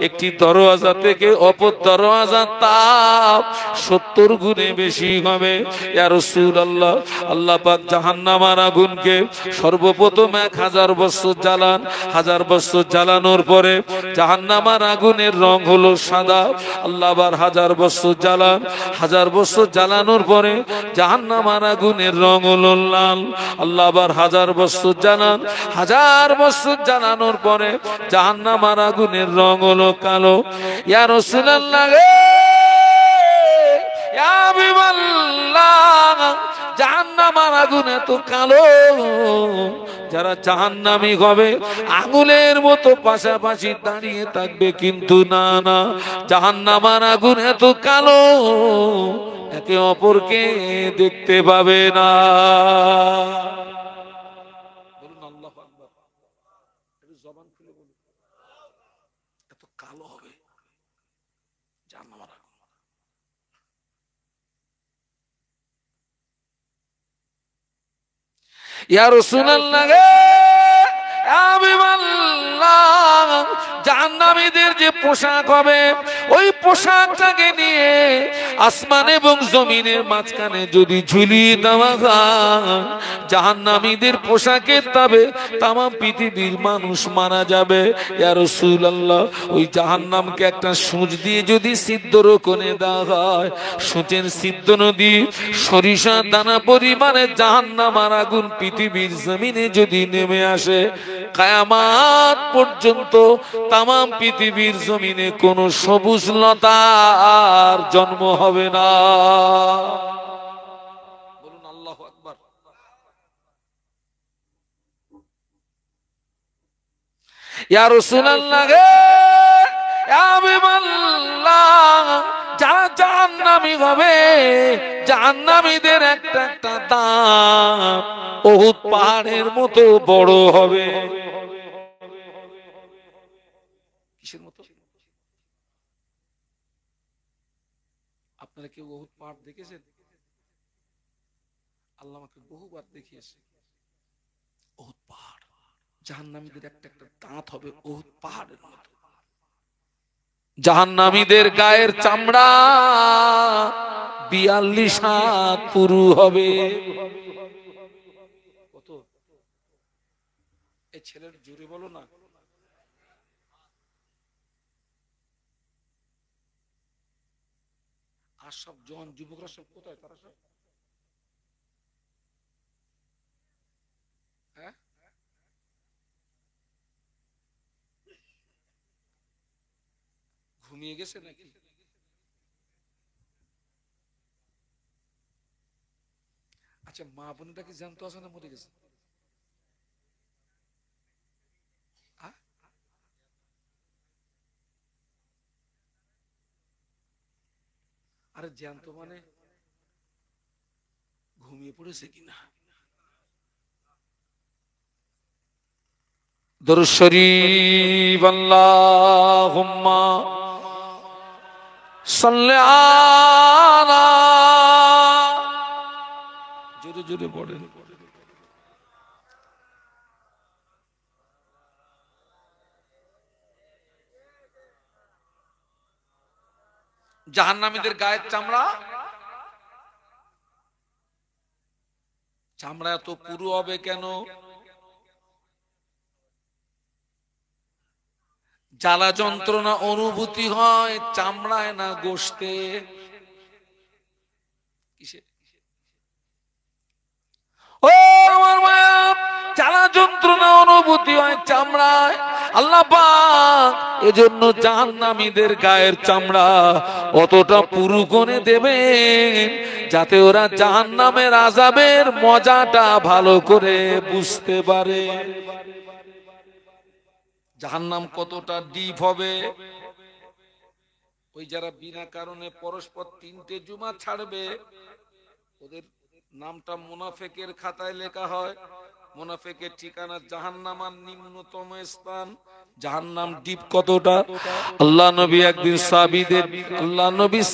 একটি দরওয়াজা থেকে অপর দরওয়াজা তাপ 70 গুণে বেশি হবে। ইয়া রাসূলুল্লাহ, আল্লাহ পাক জাহান্নামের আগুনকে সর্বপ্রথম 1000 বছর জ্বালান। 1000 বছর জ্বালানোর পরে জাহান্নামের আগুনের রং হলো সাদা। আল্লাহ আবার 1000 বছর জ্বালান। 1000 বছর জ্বালানোর পরে জাহান্নামের আগুনের রং হলো লাল। আল্লাহ আবার 1000 বছর জ্বালান। 1000 বছর জ্বালানোর পরে জাহান্নামের আগুনের রং হলো কালো। ইয়া রাসূলুল্লাহ, ইয়া হাবিবাল্লাহ, জাহান্নামের আগুন এত কালো, যারা জাহান্নামী হবে আগুনের মতো পাশাপাশি দাঁড়িয়ে থাকবে, কিন্তু না না, জাহান্নামের আগুন এত কালো একে অপরকে দেখতে পাবে না। বলুন আল্লাহু আকবার। একটু জবান খুলে বলুন, এত কালো হবে জাহান্নামের আগুন। ইয়া রাসূলুল্লাহ, জাহান্নামীদের যে পোশাক হবে, ওই পোশাকটাকে নিয়ে আসমান এবং জমিনের মাঝখানে যদি ঝুলিয়ে দেওয়া হয়, জাহান্নামীদের পোশাকের তাবে তাম পৃথিবীর মানুষ মারা যাবে। ইয়া রাসূলুল্লাহ, ওই জাহান্নামকে একটা সূচ দিয়ে যদি ছিদ্র করে দেওয়া হয়, সূচের ছিদ্র নদী সরিষা দানা পরিমাণে জাহান্নামের আগুন পৃথিবীর জমিনে যদি নেমে আসে, কিয়ামত পর্যন্ত তাম পৃথিবীর জমিনে কোনো সবুজ লতার জন্ম হবে না। বলুন আল্লাহু আকবার। ইয়া রাসূলুল্লাহ, ইয়া হাবিবাল্লাহ, যারা জাহান্নামী হবে, জাহান্নামীদের একটা একটা দাঁত উহুদ পাহাড়ের মতো বড় হবে। কিসের মতো? আপনারা কেউ উহুদ পাহাড় দেখেছেন? আল্লাহ আমাকে বহুবার দেখিয়েছে। উহুদ পাহাড়, জাহান্নামীদের একটা একটা দাঁত হবে উহুদ পাহাড়ের মতো। জাহান্নামীদের গায়ের চামড়া 42 হাত পুরু হবে। কত? এই ছেলের জোরে বলো না। আর সব জওয়ান যুবকরা সব কোথায়? তারা সব হ্যাঁ, ঘুমিয়ে গেছে নাকি? আচ্ছা, মা বোনটা কি জানতো আছে না মরে গেছে? আরে জ্যান্ত মানে ঘুমিয়ে পড়েছে কিনা? দরুদ শরীফ, আল্লাহুম্মা সাল্লি আলা, জোরে জোরে পড়েন। জাহান্নামীদের গায়ের চামড়া চামড়া এত পুরু হবে কেন? জ্বালা যন্ত্রণা অনুভূতি হয় চামড়ায় না গোশতে? কিসে? ও আমার মায়া, জ্বালা যন্ত্রণা অনুভূতি হয় চামড়ায়। আল্লাহ পাক এজন্য জাহান্নামীদের গায়ের চামড়া অতটা পুরু করে দেবেন যাতে ওরা জাহান্নামের আযাবের মজাটা ভালো করে বুঝতে পারে। জাহান্নাম কতটা ডিপ হবে। ওই যারা বিনা কারণে পরস্পর 3টে জুমা ছাড়বে, ওদের নামটা মুনাফিকের খাতায় লেখা হয়। মুনাফিকের ঠিকানা জাহান্নামার নিম্নতম স্থান। জাহান্নাম ডিপ কতটা? আল্লাহ নবী একদিন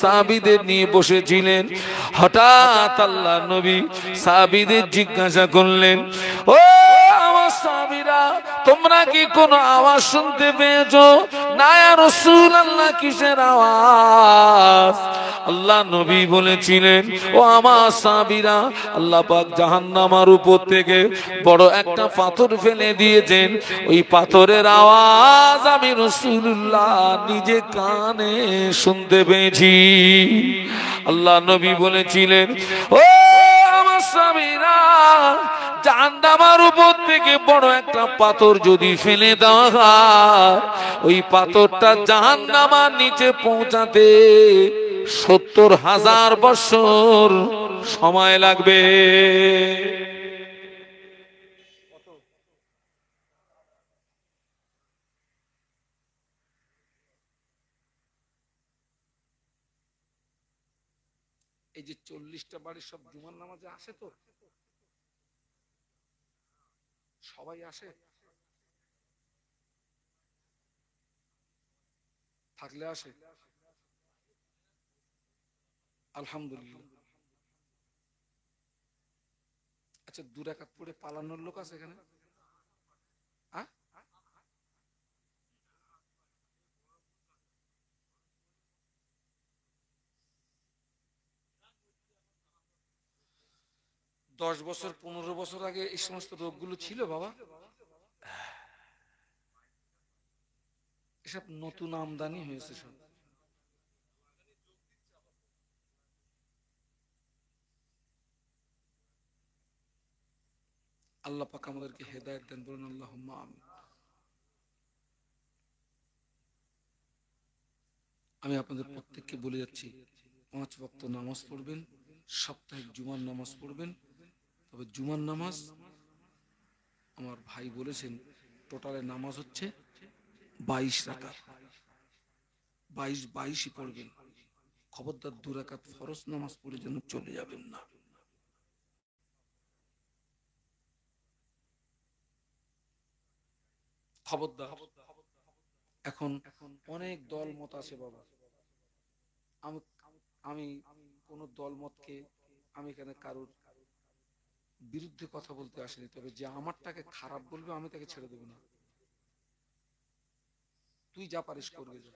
সাহাবীদের নিয়ে বসেছিলেন। হঠাৎ আল্লাহ নবী সাহাবীদের জিজ্ঞাসা করলেন, ও আমার সাহাবীরা, তোমরা কি কোনো আওয়াজ শুনতে পেয়েছো? না ইয়া রাসূলুল্লাহ, কিসের আওয়াজ? আল্লাহ নবী বলেছিলেন, ও আমার সাহাবীরা, আল্লাহ পাক জাহান্নামের উপর থেকে বড় একটা পাথর ফেলে দিয়েছেন। ওই পাথরের আওয়াজ আমি রাসূলুল্লাহ নিজে কানে শুনতে পেয়েছি। আল্লাহ নবী বলেছিলেন, ও আমার সাহাবীরা, জাহান্নামের উপর থেকে বড় একটা পাথর যদি ফেলে দেওয়া হয়, ওই পাথরটা জাহান্নামের নিচে পৌঁছাতে ৭০,০০০ বছর সময় লাগবে। এই যে ৪০টা বাড়ির সব জুমার নামাজে আসে তো? সবাই আসে? থাকলে আসে? আলহামদুলিল্লাহ। আচ্ছা, ২ রাকাত পড়ে পালানোর লোক আছে এখানে? ১০ বছর ১৫ বছর আগে এই সমস্ত রোগগুলো ছিল বাবা? এসব নতুন আমদানি হয়েছে সব। আল্লাহ পাক আমাদেরকে হেদায়েত দেন, বলুন আল্লাহুম্মা আমিন। আমি আপনাদের প্রত্যেককে বলে যাচ্ছি, ৫ ওয়াক্ত নামাজ পড়বেন, সাপ্তাহিক জুমার নামাজ পড়বেন। তবে জুমার নামাজ আমার ভাই বলেছেন টোটালে নামাজ হচ্ছে ২২ রাকাত। ২২ই পড়বেন। খবরদার ২ রাকাত ফরজ নামাজ পড়ে যেন চলে যাবেন না। খবরদার। এখন অনেক দল মত আছে বাবা। আমি কোন দল মতকে আমি এখানে কারোর বিরুদ্ধে কথা বলতে আসিনি, তবে যে আমারটাকে খারাপ বলবে আমি তাকে ছেড়ে দেব না। তুই যা পারিস করবে যা।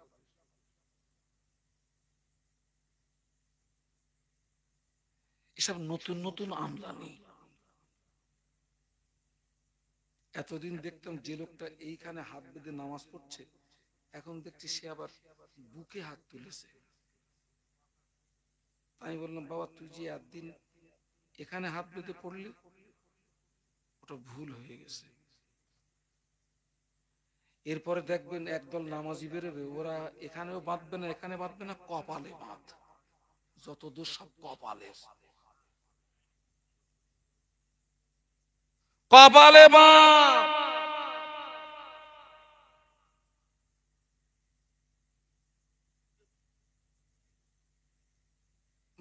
এসব নতুন নতুন আমদানি। এতদিন দেখতাম যে লোকটা এইখানে হাত বেঁধে নামাজ পড়ছে, এখন দেখছি সে আবার বুকে হাত তুলেছে। আমি বললাম, বাবা তুই যে একদিন এখানে হাত বেঁধে পড়লি, ওটা ভুল হয়ে গেছে। এরপরে দেখবেন একদল নামাজি বেরোবে, ওরা এখানেও বাঁধবে না, এখানে বাঁধবে না, কপালে বাঁধ। যত দূর সব কপালে, কপালে বাঁধ।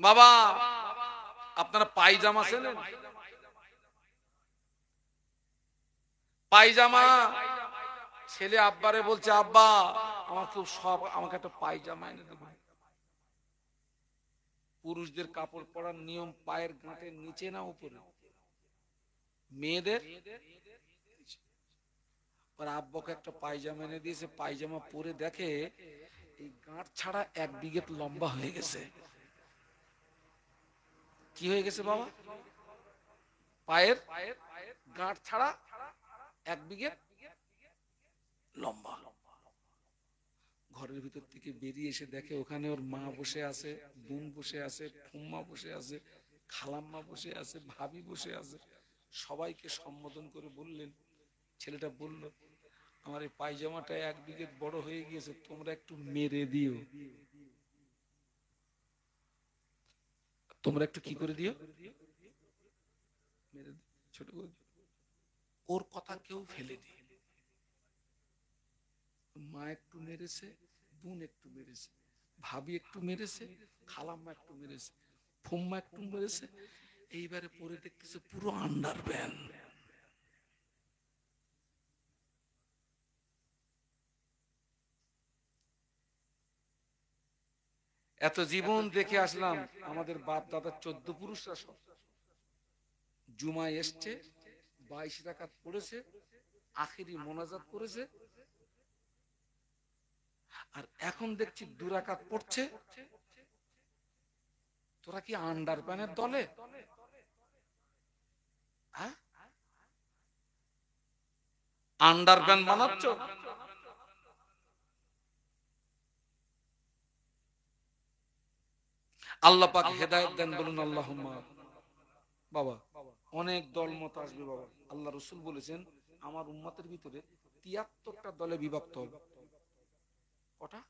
বাবা, আপনারা পায়জামা চেনেন? পায়জামা। ছেলে আব্বারে বলছে, আব্বা আমার খুব শখ, আমাকে একটা পায়জামা এনে দেবে। পুরুষদের কাপড় পরার নিয়ম পায়ের গাঁটের নিচে না উপরে? মেয়েদের আব্বাকে একটা পায়জামা এনে দিয়েছে। পায়জামা পরে দেখে এই গাঁট ছাড়া ১ বিঘে লম্বা হয়ে গেছে। কি হয়ে গেছে বাবা? পায়ের গাঁট ছাড়া ১ বিঘে লম্বা। ঘরের ভিতর থেকে বেরিয়ে এসে দেখে ওখানে ওর মা বসে আছে, বোন বসে আছে, ফুম্মা বসে আছে, খালাম্মা বসে আছে, ভাবি বসে আছে। সবাইকে সম্বোধন করে বললেন, ছেলেটা বলল, আমার এই পায়জামাটা ১ বিঘে বড় হয়ে গিয়েছে, তোমরা একটু মেরে দিও। তোমরা একটু কি করে দিও? মেরে দিও, ছোট করে। ওর কথা কেউ ফেলে দি। মা একটু মেরেছে, বোন একটু মেরেছে, ভাবি একটু মেরেছে, খালাম্মা একটু মেরেছে, ফুম্মা একটু মেরেছে। এইবারে পরে দেখতেছে পুরো আন্ডার প্যান্ট। এত জীবন দেখে আসলাম, আমাদের বাপ দাদা 14 পুরুষরা সব জুমায় এসছে, 22 রাকাত পড়েছে, আখেরি মোনাজাত করেছে। আর এখন দেখছি 2 রাকাত পড়ছে। তোরা কি আন্ডার প্যানের দলে? আন্ডার প্যান বানাচ্ছ? আল্লাহ পাক হেদায়েত দেন, বলুন আল্লাহুম্মা। বাবা অনেক দল মত আসবে বাবা। আল্লাহ রাসূল বলেছেন আমার উম্মতের ভিতরে 73টা দলে বিভক্ত হবে। কটা?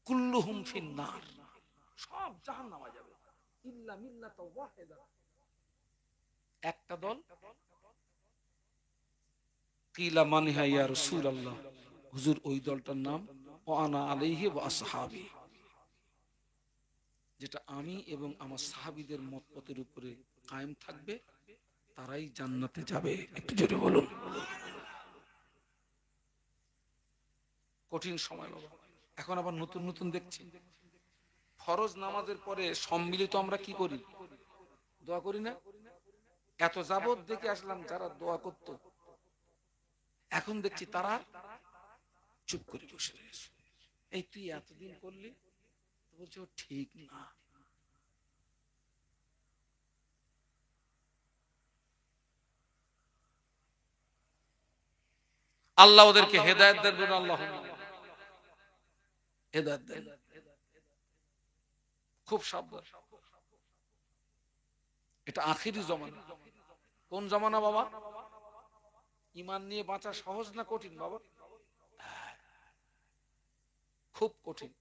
কুল্লুহুম ফিন্নার, সব জাহান্নামে যাবে ইল্লা মিল্লাতা ওয়াহিদা। একটা দল, কিলা মানহা ইয়া রাসূলুল্লাহ, হুজুর ওই দলটার নাম ওয়া আনা আলাইহি ওয়া আসহাবি, যেটা আমি এবং আমার সাহাবীদের মত পথের উপরে কায়েম থাকবে, তারাই জান্নাতে যাবে। একটু জোরে বলুন। কঠিন সময় বাবা। এখন আবার নতুন নতুন দেখছি ফরজ নামাজের পরে সম্মিলিত আমরা কি করি? দোয়া করি না? এত যাবত দেখে আসলাম যারা দোয়া করত, এখন দেখছি তারা চুপ করে বসে রয়েছে। এই তুই এতদিন করলি, বলছে ও ঠিক না। আল্লাহ ওদেরকে হেদায়েত দেন, বলুন আল্লাহুম্মা। হেদায়েত দেন। খুব সাবধান, এটা আখিরি জমানা। কোন জমানা বাবা? ঈমান নিয়ে বাঁচা সহজ না কঠিন বাবা? খুব কঠিন।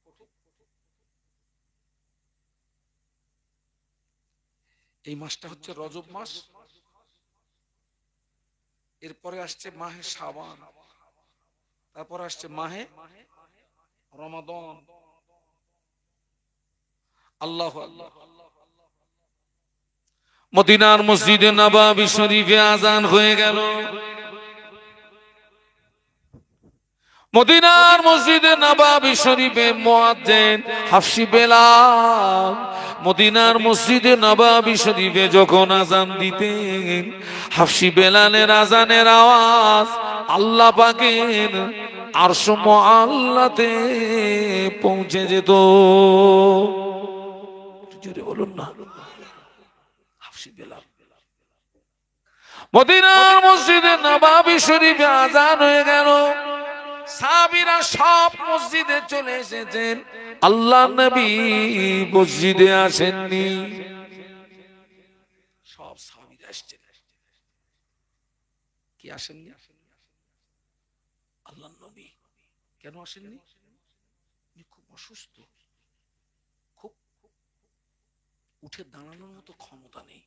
এই মাসটা হচ্ছে রজব মাস, এরপরে আসছে মাহে শাবান, তারপরে আসছে মাহে রমাদান। আল্লাহু আকবার। মদিনার মসজিদে নববী শরীফে আযান হয়ে গেল। মদিনার মসজিদে নববী শরীফে মুয়াজ্জিন হাফসি বেলাল মদিনার মসজিদে নববী শরীফে যখন আযান দিতেন, হাফসি বেলালের আযানের আওয়াজ আল্লাহ পাকের আরশ মুআল্লাতে পৌঁছে যেত। জোরে বলুন না। হাফসি বেলাল মদিনার মসজিদে নববী শরীফে আযান হয়ে গেল। সাহাবীরা সব মসজিদে চলে এসেছেন, আল্লাহ নবী মসজিদে আসেননি। সব সাহাবীরা এসেছেন, কি আসেননি? আল্লাহ নবী কেন আসেননি? উনি খুব অসুস্থ, খুব উঠে দাঁড়ানোর মতো ক্ষমতা নেই,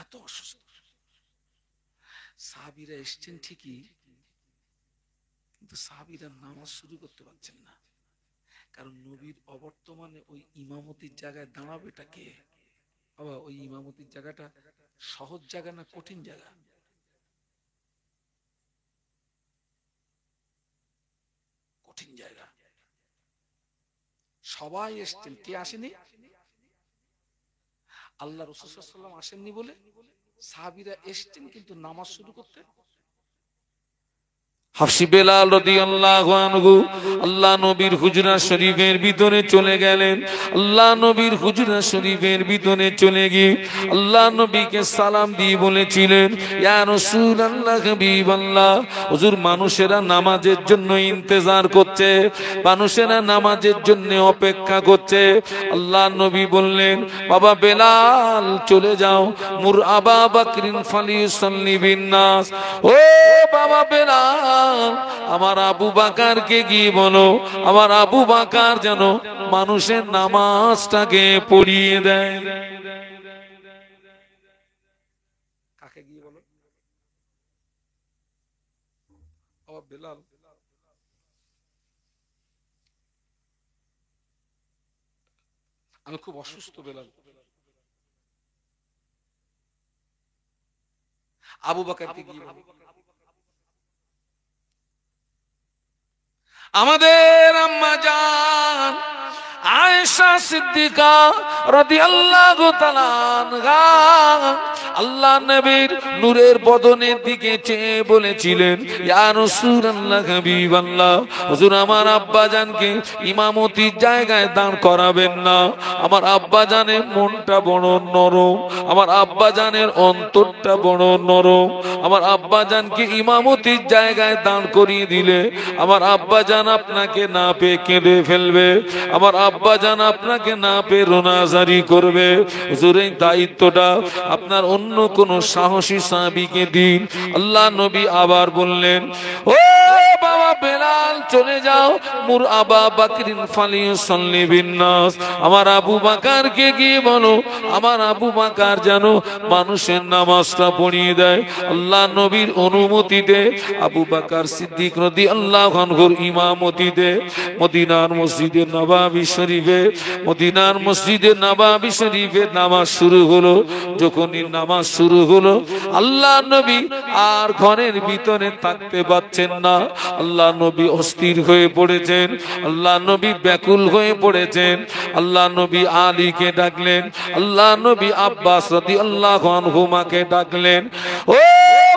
এত অসুস্থ। সাহাবীরা এসেছেন ঠিকই, কিন্তু সাহাবীরা নামাজ শুরু করতে পারছেন না, কারণ নবীর অবর্তমানে ওই ইমামতির জায়গায় দাঁড়াবেটা কে? বাবা ওই ইমামতির জায়গাটা সহজ জায়গা না কঠিন জায়গা? কঠিন জায়গা। সবাই এসছেন, কে আসেনি? আল্লাহ রাসূল সাল্লাল্লাহু আলাইহি ওয়াসাল্লাম আসেননি বলে সাহাবীরা এসছেন কিন্তু নামাজ শুরু করতে। হাফসি বেলাল রাদিয়াল্লাহু আনহু আল্লাহ নবীর হুজরা শরীফের ভিতরে চলে গেলেন। আল্লাহ নবীর হুজরা শরীফের ভিতরে চলে গিয়ে আল্লাহ নবীকে সালাম দিয়ে বলেছিলেন, ইয়া রাসূলুল্লাহ, হাবিবাল্লাহ, হুজুর মানুষেরা নামাজের জন্য ইন্তজার করছে, মানুষেরা নামাজের জন্য অপেক্ষা করছে। আল্লাহ নবী বললেন, বাবা বেলাল চলে যাও, মুর আবা বকরিন ফালিউসাল্লি বিন নাস। ও বাবা বেলাল, আমার আবু বাকারকে গিয়ে বলো, আমার আবু বাকার যেন মানুষের নামাজটাকে পড়িয়ে দেয়। কাকে গিয়ে বলো? বাবা বেলাল। আমি খুব অসুস্থ বেলাল। আবু বাকারকে গিয়ে বলো। আমাদের আম্মা জান আয়েশা সিদ্দিকা রাদিয়াল্লাহু তাআলা আনহা আল্লাহ নবীর নূরের বদনের দিকে চেয়ে বলেছিলেন, ইয়া রাসূলুল্লাহ হাবিবাল্লাহ, হুজুর আমার আব্বা জানকে ইমামতির জায়গায় দাঁড় করাবেন না। আমার আব্বা জানের মনটা বড় নরম, আমার আব্বা জানের অন্তরটা বড় নরম। আমার আব্বা জানকে ইমামতির জায়গায় দাঁড় করিয়ে দিলে আমার আব্বা জান আপনাকে না পেয়ে কেঁদে ফেলবে, আমার আব্বা জান আপনাকে না পেয়ে রোনাজারি করবে। হুজুর এই দায়িত্বটা আপনার অন্য কোন সাহসী সাহাবীকে দিন। আল্লাহ নবী আবার বললেন, ও বাবা বেলাল চলে যাও, মুর আবা বাকরিন ফালিয়ুসাল্লি বিন্নাস, আমার আবু বাকারকে গিয়ে বলো আমার আবু বাকার যেন মানুষের নামাজটা পড়িয়ে দেয়। আল্লাহ নবীর অনুমতিতে আবু বাকার সিদ্দিক রাদিয়াল্লাহু আনহুর ইমামতিতে মদিনার মসজিদে নববী শরীফে, মদিনার মসজিদে নববী শরীফে নামাজ শুরু হলো। যখনই নামাজ শুরু হলো আল্লাহ নবী আর ঘরের ভিতরে থাকতে পারছেন না। আল্লাহ নবী অস্থির হয়ে পড়েছেন, আল্লাহ নবী ব্যাকুল হয়ে পড়েছেন। আল্লাহ নবী আলীকে ডাকলেন, আল্লাহ নবী আব্বাস রাদিয়াল্লাহু আনহুমাকে ডাকলেন, ও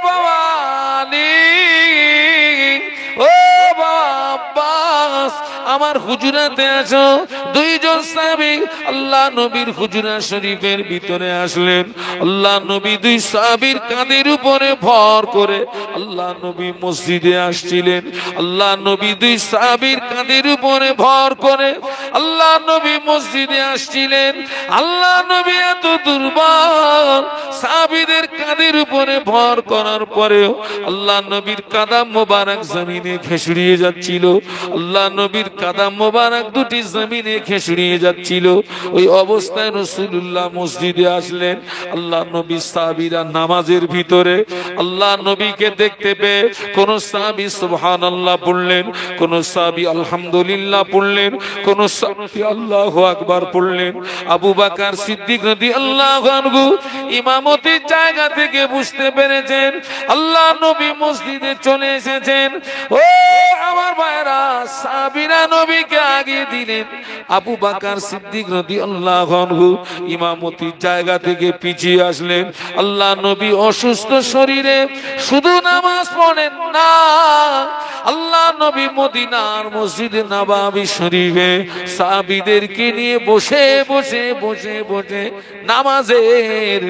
বাবা আলী, ও বাবা আব্বাস, আমার হুজুরাতে আসো। দুইজন সাহাবী আল্লাহ নবীর হুজুরা শরীফের ভিতরে আসলেন। আল্লাহ নবী দুই সাহাবীর কাঁধের উপরে ভর করে আল্লাহ নবী মসজিদে আসছিলেন। আল্লাহ নবী দুই সাহাবীর কাঁধের উপরে ভর করে আল্লাহ নবী মসজিদে আসছিলেন। আল্লাহ নবী এত দুর্বল, সাহাবীদের কাঁধের উপরে ভর করার পরেও আল্লাহ নবীর কাদাম মোবারক জমিনে খেসড়িয়ে যাচ্ছিল। আল্লাহ নবীর কাদাম মোবারক দুটি জমিনে খেসড়িয়ে যাচ্ছিল। ওই অবস্থায় রাসূলুল্লাহ মসজিদে আসলেন। আল্লাহ নবী সাহাবীরা নামাজের ভিতরে আল্লাহ নবীকে দেখতে পেয়ে কোন সাহাবী সুবহানাল্লাহ পড়লেন, কোন সাহাবী আলহামদুলিল্লাহ পড়লেন, কোন সাহাবী আল্লাহু আকবার পড়লেন। আবু বকর সিদ্দিক রাদিয়াল্লাহু আনহু ইমামতির জায়গা থেকে বুঝতে পেরেছেন আল্লাহ নবী মসজিদে চলে এসেছেন। ও আমার ভাইরা, সাহাবীরা নবীকে আগে দিলেন। আবু বকর সিদ্দিক রাদিয়াল্লাহু আনহু ইমামতির জায়গা থেকে পিছিয়ে আসলেন। আল্লাহ নবী অসুস্থ শরীরে শুধু নামাজ পড়েন না, আল্লাহ নবী মদিনার মসজিদে নববী শরীফে সাহাবীদেরকে নিয়ে বসে বসে বসে বসে নামাজের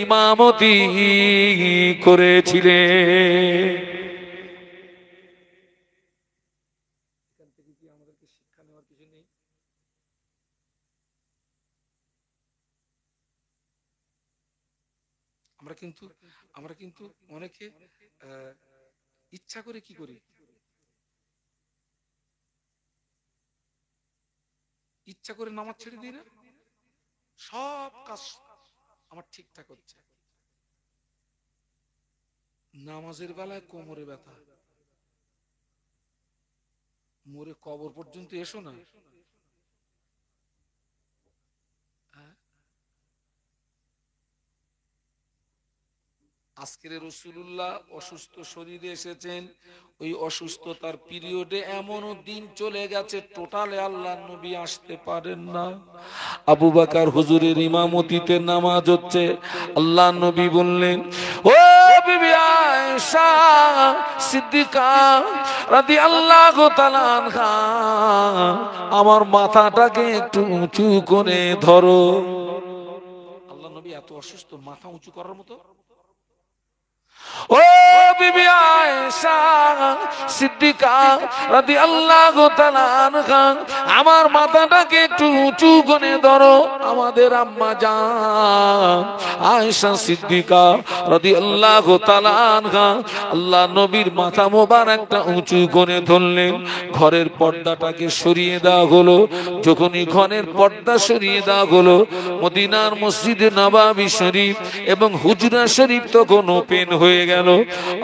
ইমামতি করেছিলেন। আমরা কিন্তু অনেকে ইচ্ছা করে কি করি, ইচ্ছা করে নামাজ ছেড়ে দিই না। সব কাজ আমার ঠিকঠাক হচ্ছে, নামাজের বেলায় কোমরে ব্যথা, মরে কবর পর্যন্ত এসো না। আজকের রাসূলুল্লাহ অসুস্থ শরীরে এসেছেন, ওই অসুস্থতার পিরিয়ডে এমনও দিন চলে গেছে টোটালে আল্লাহর নবী আসতে পারেন না। আবু বকর হুজুরের ইমামতিতে নামাজ হচ্ছে। আল্লাহর নবী বললেন, ও বিবি আয়েশা সিদ্দিকা রাদিয়াল্লাহু তাআলা আনহা, আমার মাথাটাকে একটু উঁচু করে ধরো। আল্লাহর নবী এত অসুস্থ, মাথা উঁচু করার মতো? ও বিবি আয়েশা সিদ্দিকা রাদিয়াল্লাহু তাআলা আনহা, আমার মাথাটাকে একটু উঁচু করে ধরো। আমাদের আম্মা জান আয়েশা সিদ্দিকা রাদিয়াল্লাহু তাআলা আনহা আল্লাহ নবীর মাথা মোবারকটা উঁচু করে ধরলেন। ঘরের পর্দাটাকে সরিয়ে দেওয়া হলো। যখনই ঘরের পর্দা সরিয়ে দেওয়া হলো, মদিনার মসজিদে নববী শরীফ এবং হুজরা শরীফ তখন ওপেন হয়ে গেল।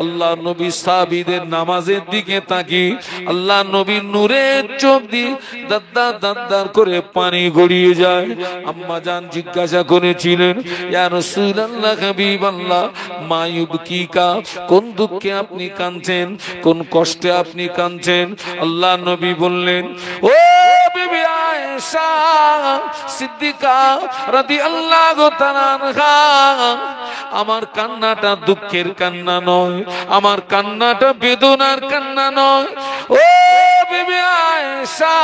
আল্লাহ নবী সাহাবীদের নামাজের দিকে তাকিয়ে আল্লাহ নবীর নূরের চোখ দিয়ে দাদ্দার দাদ্দার করে পানি গড়িয়ে যায়। আম্মা জান জিজ্ঞাসা করেছিলেন, ইয়া রাসূলুল্লাহ হাবিবাল্লাহ, মা ইউবকিকা, কোন দুঃখে আপনি কাঁদছেন, কোন কষ্টে আপনি কাঁদছেন? আল্লাহ নবী বললেন, ও বিবি আয়েশা আয়েশা সিদ্দিকা রাদিয়াল্লাহু তাআলা আনহা, আমার কান্নাটা দুঃখের কান্না নয়, আমার কান্নাটা বেদনার কান্না নয়। ও বিবি আয়েশা,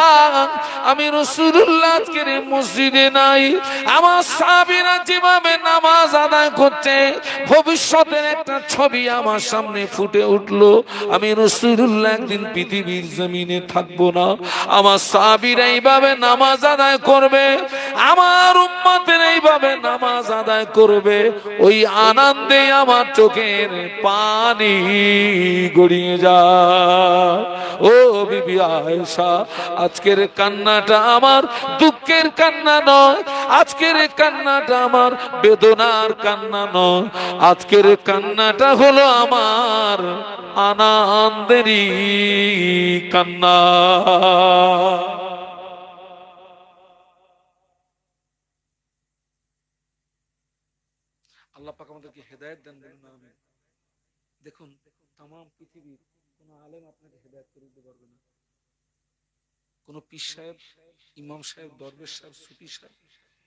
আমি রাসূলুল্লাহ আজকের মসজিদে নাই, আমার সাহাবীরা যেভাবে নামাজ আদায় করছে ভবিষ্যতের একটা ছবি আমার সামনে ফুটে উঠলো। আমি রাসূলুল্লাহ একদিন পৃথিবীর জমিনে থাকবো না, আমার সাহাবীরা এইভাবে নামাজ আদায় করবে, আমার উম্মতের এইভাবে নামাজ আদায় করবে। ওই আনন্দে আমার চোখের পানি গড়িয়ে যায়। ও বিবি আয়েশা, আজকের কান্নাটা আমার দুঃখের কান্না নয়, আজকের কান্নাটা আমার বেদনার কান্না নয়, আজকের কান্নাটা হলো আমার আনন্দেরই কান্না। আল্লাহ পাক আমাদেরকে হেদায়েত দান করুন, আমিন। দেখুন, তাম পৃথিবীর কোন আলেম আপনাকে হেদায়েত করে দিতে পারবে না, কোন পীর সাহেব, ইমাম সাহেব, দরবেশ সাহেব, সুফি সাহেব,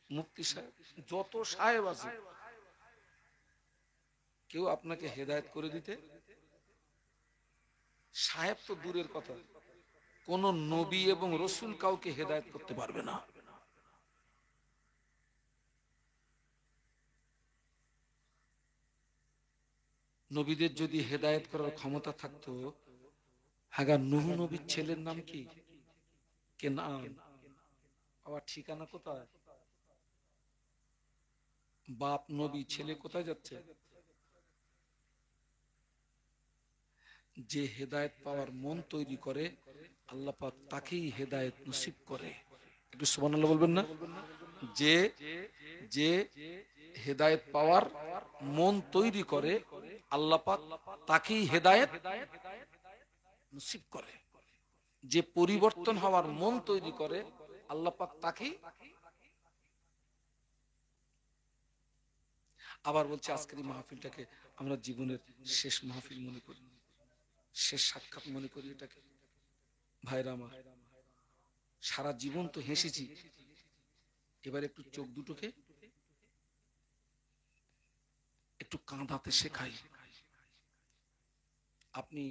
মুফতি সাহেব, যত সাহেব আছে কেউ আপনাকে হেদায়েত করে দিতে, সাহেব তো দূরের কথা, কোন নবী এবং রসুল কাউকে হেদায়েত করতে পারবে না। নবীদের যদি হেদায়েত করার ক্ষমতা থাকতো, হাগা নূহ নবীর ছেলের নাম কি? কেনান। আবার ঠিকানা কোথায়? বাপ নবী, ছেলে কোথায় যাচ্ছে? যে হেদায়েত পাওয়ার মন তৈরি করে আল্লাহ পাক তাকেই হেদায়েত নসিব করে। একটু সুবহানাল্লাহ বলবেন না? যে যে হেদায়েত পাওয়ার মন তৈরি করে আল্লাহ পাক তাকেই হেদায়েত নসিব করে। যে পরিবর্তন হওয়ার মন তৈরি করে আল্লাহ পাক তাকেই। আবার বলছে আজকের এই মাহফিলটাকে আমরা জীবনের শেষ মাহফিল মনে করি, শেষ সাক্ষাৎ মনে করি এটাকে। ভাইরা আমার, সারা জীবন তো হেসেছি, এবার একটু চোখ দুটোকে একটু কাঁদাতে শেখাই। আপনি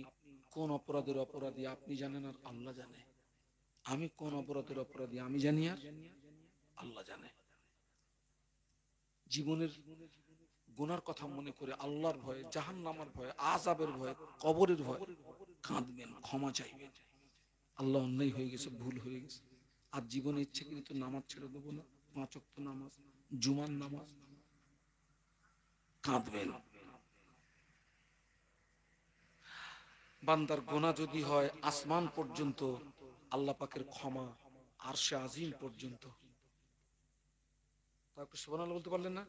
কোন অপরাধের অপরাধী আপনি জানেন আর আল্লাহ জানে, আমি কোন অপরাধের অপরাধী আমি জানি আর আল্লাহ জানে। জীবনের গুনার কথা মনে করে আল্লাহর ভয়ে, জাহান্নামের ভয়ে, আযাবের ভয়ে, কবরের ভয়ে কাঁদবেন, ক্ষমা চাইবেন। আল্লাহ, অন্যায় হয়ে গেছে, ভুল হয়ে গেছে, আর জীবনে ইচ্ছাকৃত নামাজ ছেড়ে দেবো না, 5 ওয়াক্ত নামাজ, জুমার নামাজ, কাঁদবেন। বান্দার গুনাহ যদি হয় আসমান পর্যন্ত, আল্লাহ পাকের ক্ষমা আরশে আজিম পর্যন্ত। তারপর সুবহানাল্লাহ বলতে পারলেন না?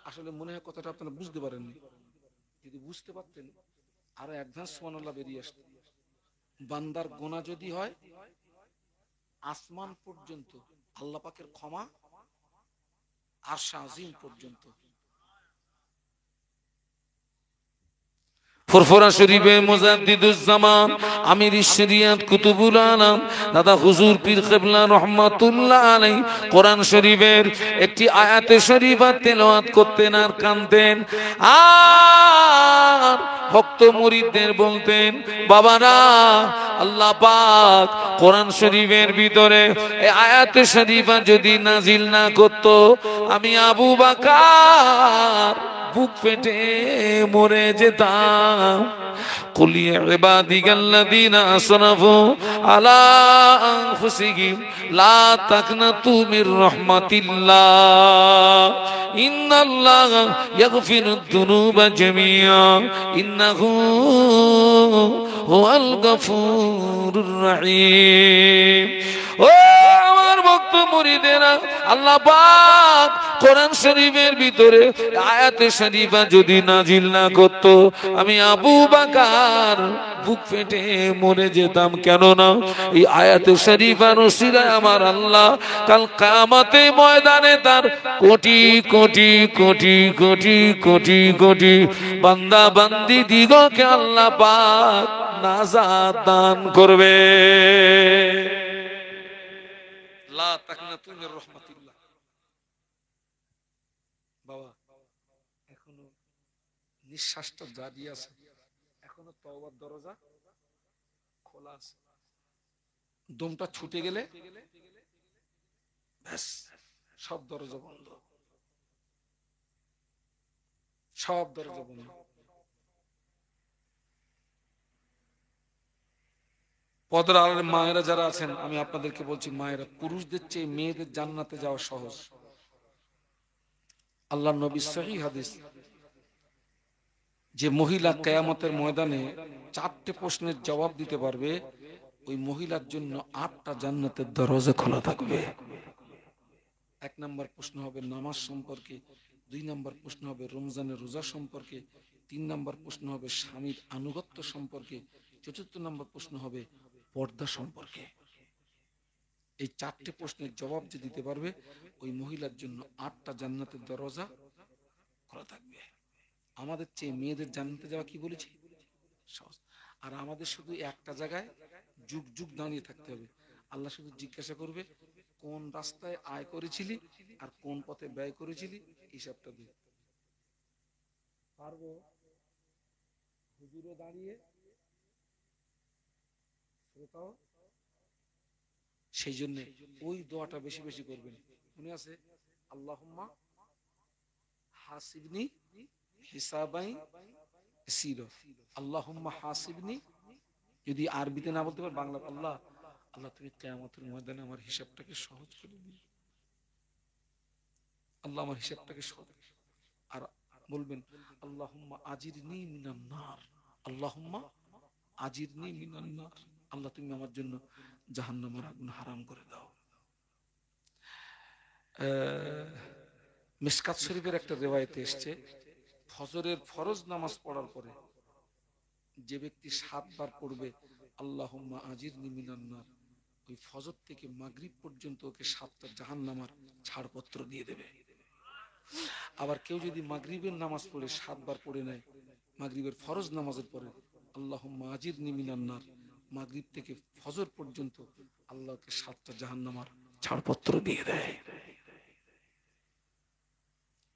আসলে মনে হয় কথাটা আপনারা বুঝতে পারেননি, যদি বুঝতে পারতেন আরো অ্যাডভান্স সুবহানাল্লাহ বেরিয়ে আসত। বান্দার গুনাহ যদি হয় আসমান পর্যন্ত, আল্লাহ পাকের ক্ষমা আরশে আজিম পর্যন্ত। ফুরফুরা শরীফে মুজাদ্দিদুজ্জামান আমির শরিয়ত কুতুবুল আলম দাদা হুজুর পীর কিবলা রহমাতুল্লাহ আলাইহি কোরআন শরীফের একটি আয়াতে শরীফা তেলাওয়াত করতেন আর কাঁদতেন, আর ভক্ত মুরিদদের বলতেন, বাবারা, আল্লাহ পাক কোরআন শরীফের ভিতরে এই আয়াতে শরীফা যদি নাজিল না করত, আমি আবু বকর বুক ফেটে মরে যেতাম। কুল ইয়া ইবাদিয়াল্লাযীনা আসরাফু আলা আনফুসিহিম লা তাকনাতু মির রাহমাতিল্লাহ ইন্নাল্লাহা ইয়াগফিরুদ যুনুবা জামিআ ইন্নাহু হুয়াল গফুরুর রহিম। ও আমার ভক্ত মুরিদেরা, আল্লাহ পাক কোরআন শরীফের ভিতরে আয়াতে শরীফা যদি নাজিল না করত, আমি আবু বকর বুক ফেটে মরে যেতাম। কেননা এই আয়াতে শরীফার ওসিলায় আমার আল্লাহ কাল কিয়ামতে ময়দানে তার কোটি কোটি কোটি কোটি কোটি কোটি বান্দা বান্দি দিগকে আল্লাহ পাক নাজাত দান করবে। লা তাকনাতু মির রাহমাতিল্লাহ। বাবা এখনো নিঃশ্বাসটা জারি আছে, এখনো তওবার দরজা খোলা আছে। দমটা ছুটে গেলে ব্যাস সব দরজা বন্ধ, সব দরজা বন্ধ। পর্দার আড়ালে মায়েরা যারা আছেন, আমি আপনাদেরকে বলছি, মায়েরা, পুরুষদের চেয়ে মেয়েদের জান্নাতে যাওয়া সহজ। আল্লাহর নবী সহিহ হাদিস, যে মহিলা কিয়ামতের ময়দানে 4টে প্রশ্নের জবাব দিতে পারবে, ওই মহিলার জন্য 8টা জান্নাতের দরজা খোলা থাকবে। 1 নম্বর প্রশ্ন হবে নামাজ সম্পর্কে, 2 নম্বর প্রশ্ন হবে রমজানের রোজা সম্পর্কে, 3 নম্বর প্রশ্ন হবে স্বামীর আনুগত্য সম্পর্কে, 4র্থ নম্বর প্রশ্ন হবে পর্দা সম্পর্কে। এই 4টে প্রশ্নের জবাব যে দিতে পারবে, ওই মহিলার জন্য 8টা জান্নাতের দরজা খোলা থাকবে। আমাদের চেয়ে মেয়েদের জান্নাতে যাওয়া কি বলেছি সহজ। আর আমাদের শুধু একটা জায়গায় যুগ যুগ দাঁড়িয়ে থাকতে হবে। আল্লাহ শুধু জিজ্ঞাসা করবে কোন রাস্তায় আয় করেছিলি আর কোন পথে ব্যয় করেছিলি, হিসাবটা দে। পারবো হুজুরে দাঁড়িয়ে শ্রোতাও, সেই জন্য ওই দোয়াটা বেশি বেশি করবেন। মনে আছে? আল্লাহুম্মা হাসিবনি হিসাবাই সিরা, আল্লাহুম্মা হাসিবনি, যদি আরবিতে না বলতে পার বাংলা, আল্লাহ আল্লাহ তুমি কিয়ামতের ময়দানে আমার হিসাবটাকে সহজ করে দিন, আল্লাহ আমার হিসাবটাকে সহজ। আর বলবেন আল্লাহুম্মা আজিরনি মিনান নার, আল্লাহুম্মা আজিরনি মিনান নার, আল্লাহ তুমি আমার জন্য জাহান্নামের আগুন হারাম করে দাও। মিশকাত শরীফের একটা রিওয়ায়েতে এসেছে, ফজরের ফরজ নামাজ পড়ার পরে যে ব্যক্তি 7 বার পড়বে আল্লাহুম্মা আজিরনি মিনান নার, ওই ফজর থেকে মাগরিব পর্যন্ত ওকে 7টা জাহান্নামের ছাড়পত্র দিয়ে দেবে। আবার কেউ যদি মাগরিবের নামাজ পড়ে 7 বার পড়ে নেয়, মাগরিবের ফরজ নামাজের পরে আল্লাহুম্মা আজিরনি মিনান নার, মাগরিব থেকে ফজর পর্যন্ত আল্লাহকে 7টা জাহান্নামের ছাড়পত্র দিয়ে দেয়।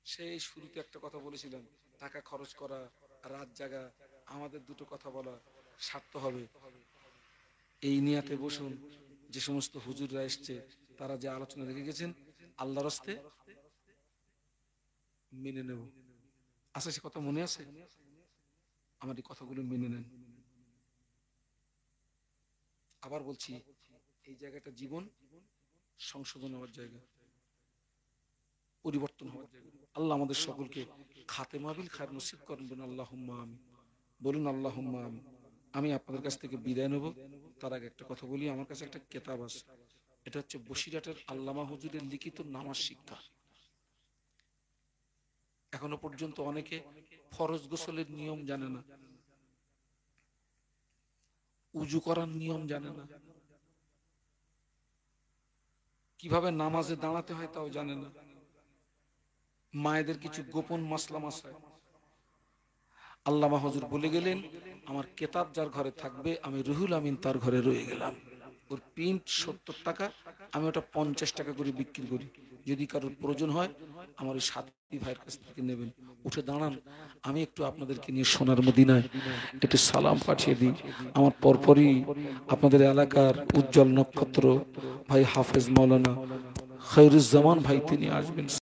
সেই শুরুতে একটা কথা বলেছিলাম, টাকা খরচ করা, রাত জাগা, আমাদের দুটো কথা বলা স্বার্থ হবে। এই নিয়াতে বসুন, যে সমস্ত হুজুররা এসছে তারা যে আলোচনা রেখে গেছেন, আল্লাহর রাস্তে মেনে নেব। আচ্ছা, সে কথা মনে আছে? আমার এই কথাগুলো মেনে নেন। আবার বলছি, এই জায়গাটা জীবন সংশোধন হওয়ার জায়গা, পরিবর্তন হওয়ার জায়গা। আল্লাহ আমাদের সকলকে খাতেমা বিল খায়র নসিব করবেন, আল্লাহুম্মা আমিন। বলুন আল্লাহুম্মা আমিন। আমি আপনাদের কাছ থেকে বিদায় নেব, তার আগে একটা কথা বলি। আমার কাছে একটা কিতাব আছে, এটা হচ্ছে বসিরহাটের আল্লামা হুজুরের লিখিত নামাজ শিক্ষা। এখনো পর্যন্ত অনেকে ফরজ গোসলের নিয়ম জানে না, উজু করার নিয়ম জানে না, কিভাবে নামাজে দাঁড়াতে হয় তাও জানে না, মায়েদের কিছু গোপন মাসলা মাসায়। আল্লামা হুজুর বলে গেলেন, আমার কেতাব যার ঘরে থাকবে আমি রুহুল আমিন তার ঘরে রয়ে গেলাম। ওর প্রিন্ট 70 টাকা, আমি ওটা 50 টাকা করে বিক্রি করি। যদি কারোর প্রয়োজন হয় আমার ওই সাথী ভাইয়ের কাছ থেকে নেবেন। উঠে দাঁড়ান, আমি একটু আপনাদেরকে নিয়ে সোনার মদিনায় একটু সালাম পাঠিয়ে দিই। আমার পরপরই আপনাদের এলাকার উজ্জ্বল নক্ষত্র ভাই হাফেজ মাওলানা খৈরুজ্জামান ভাই তিনি আসবেন।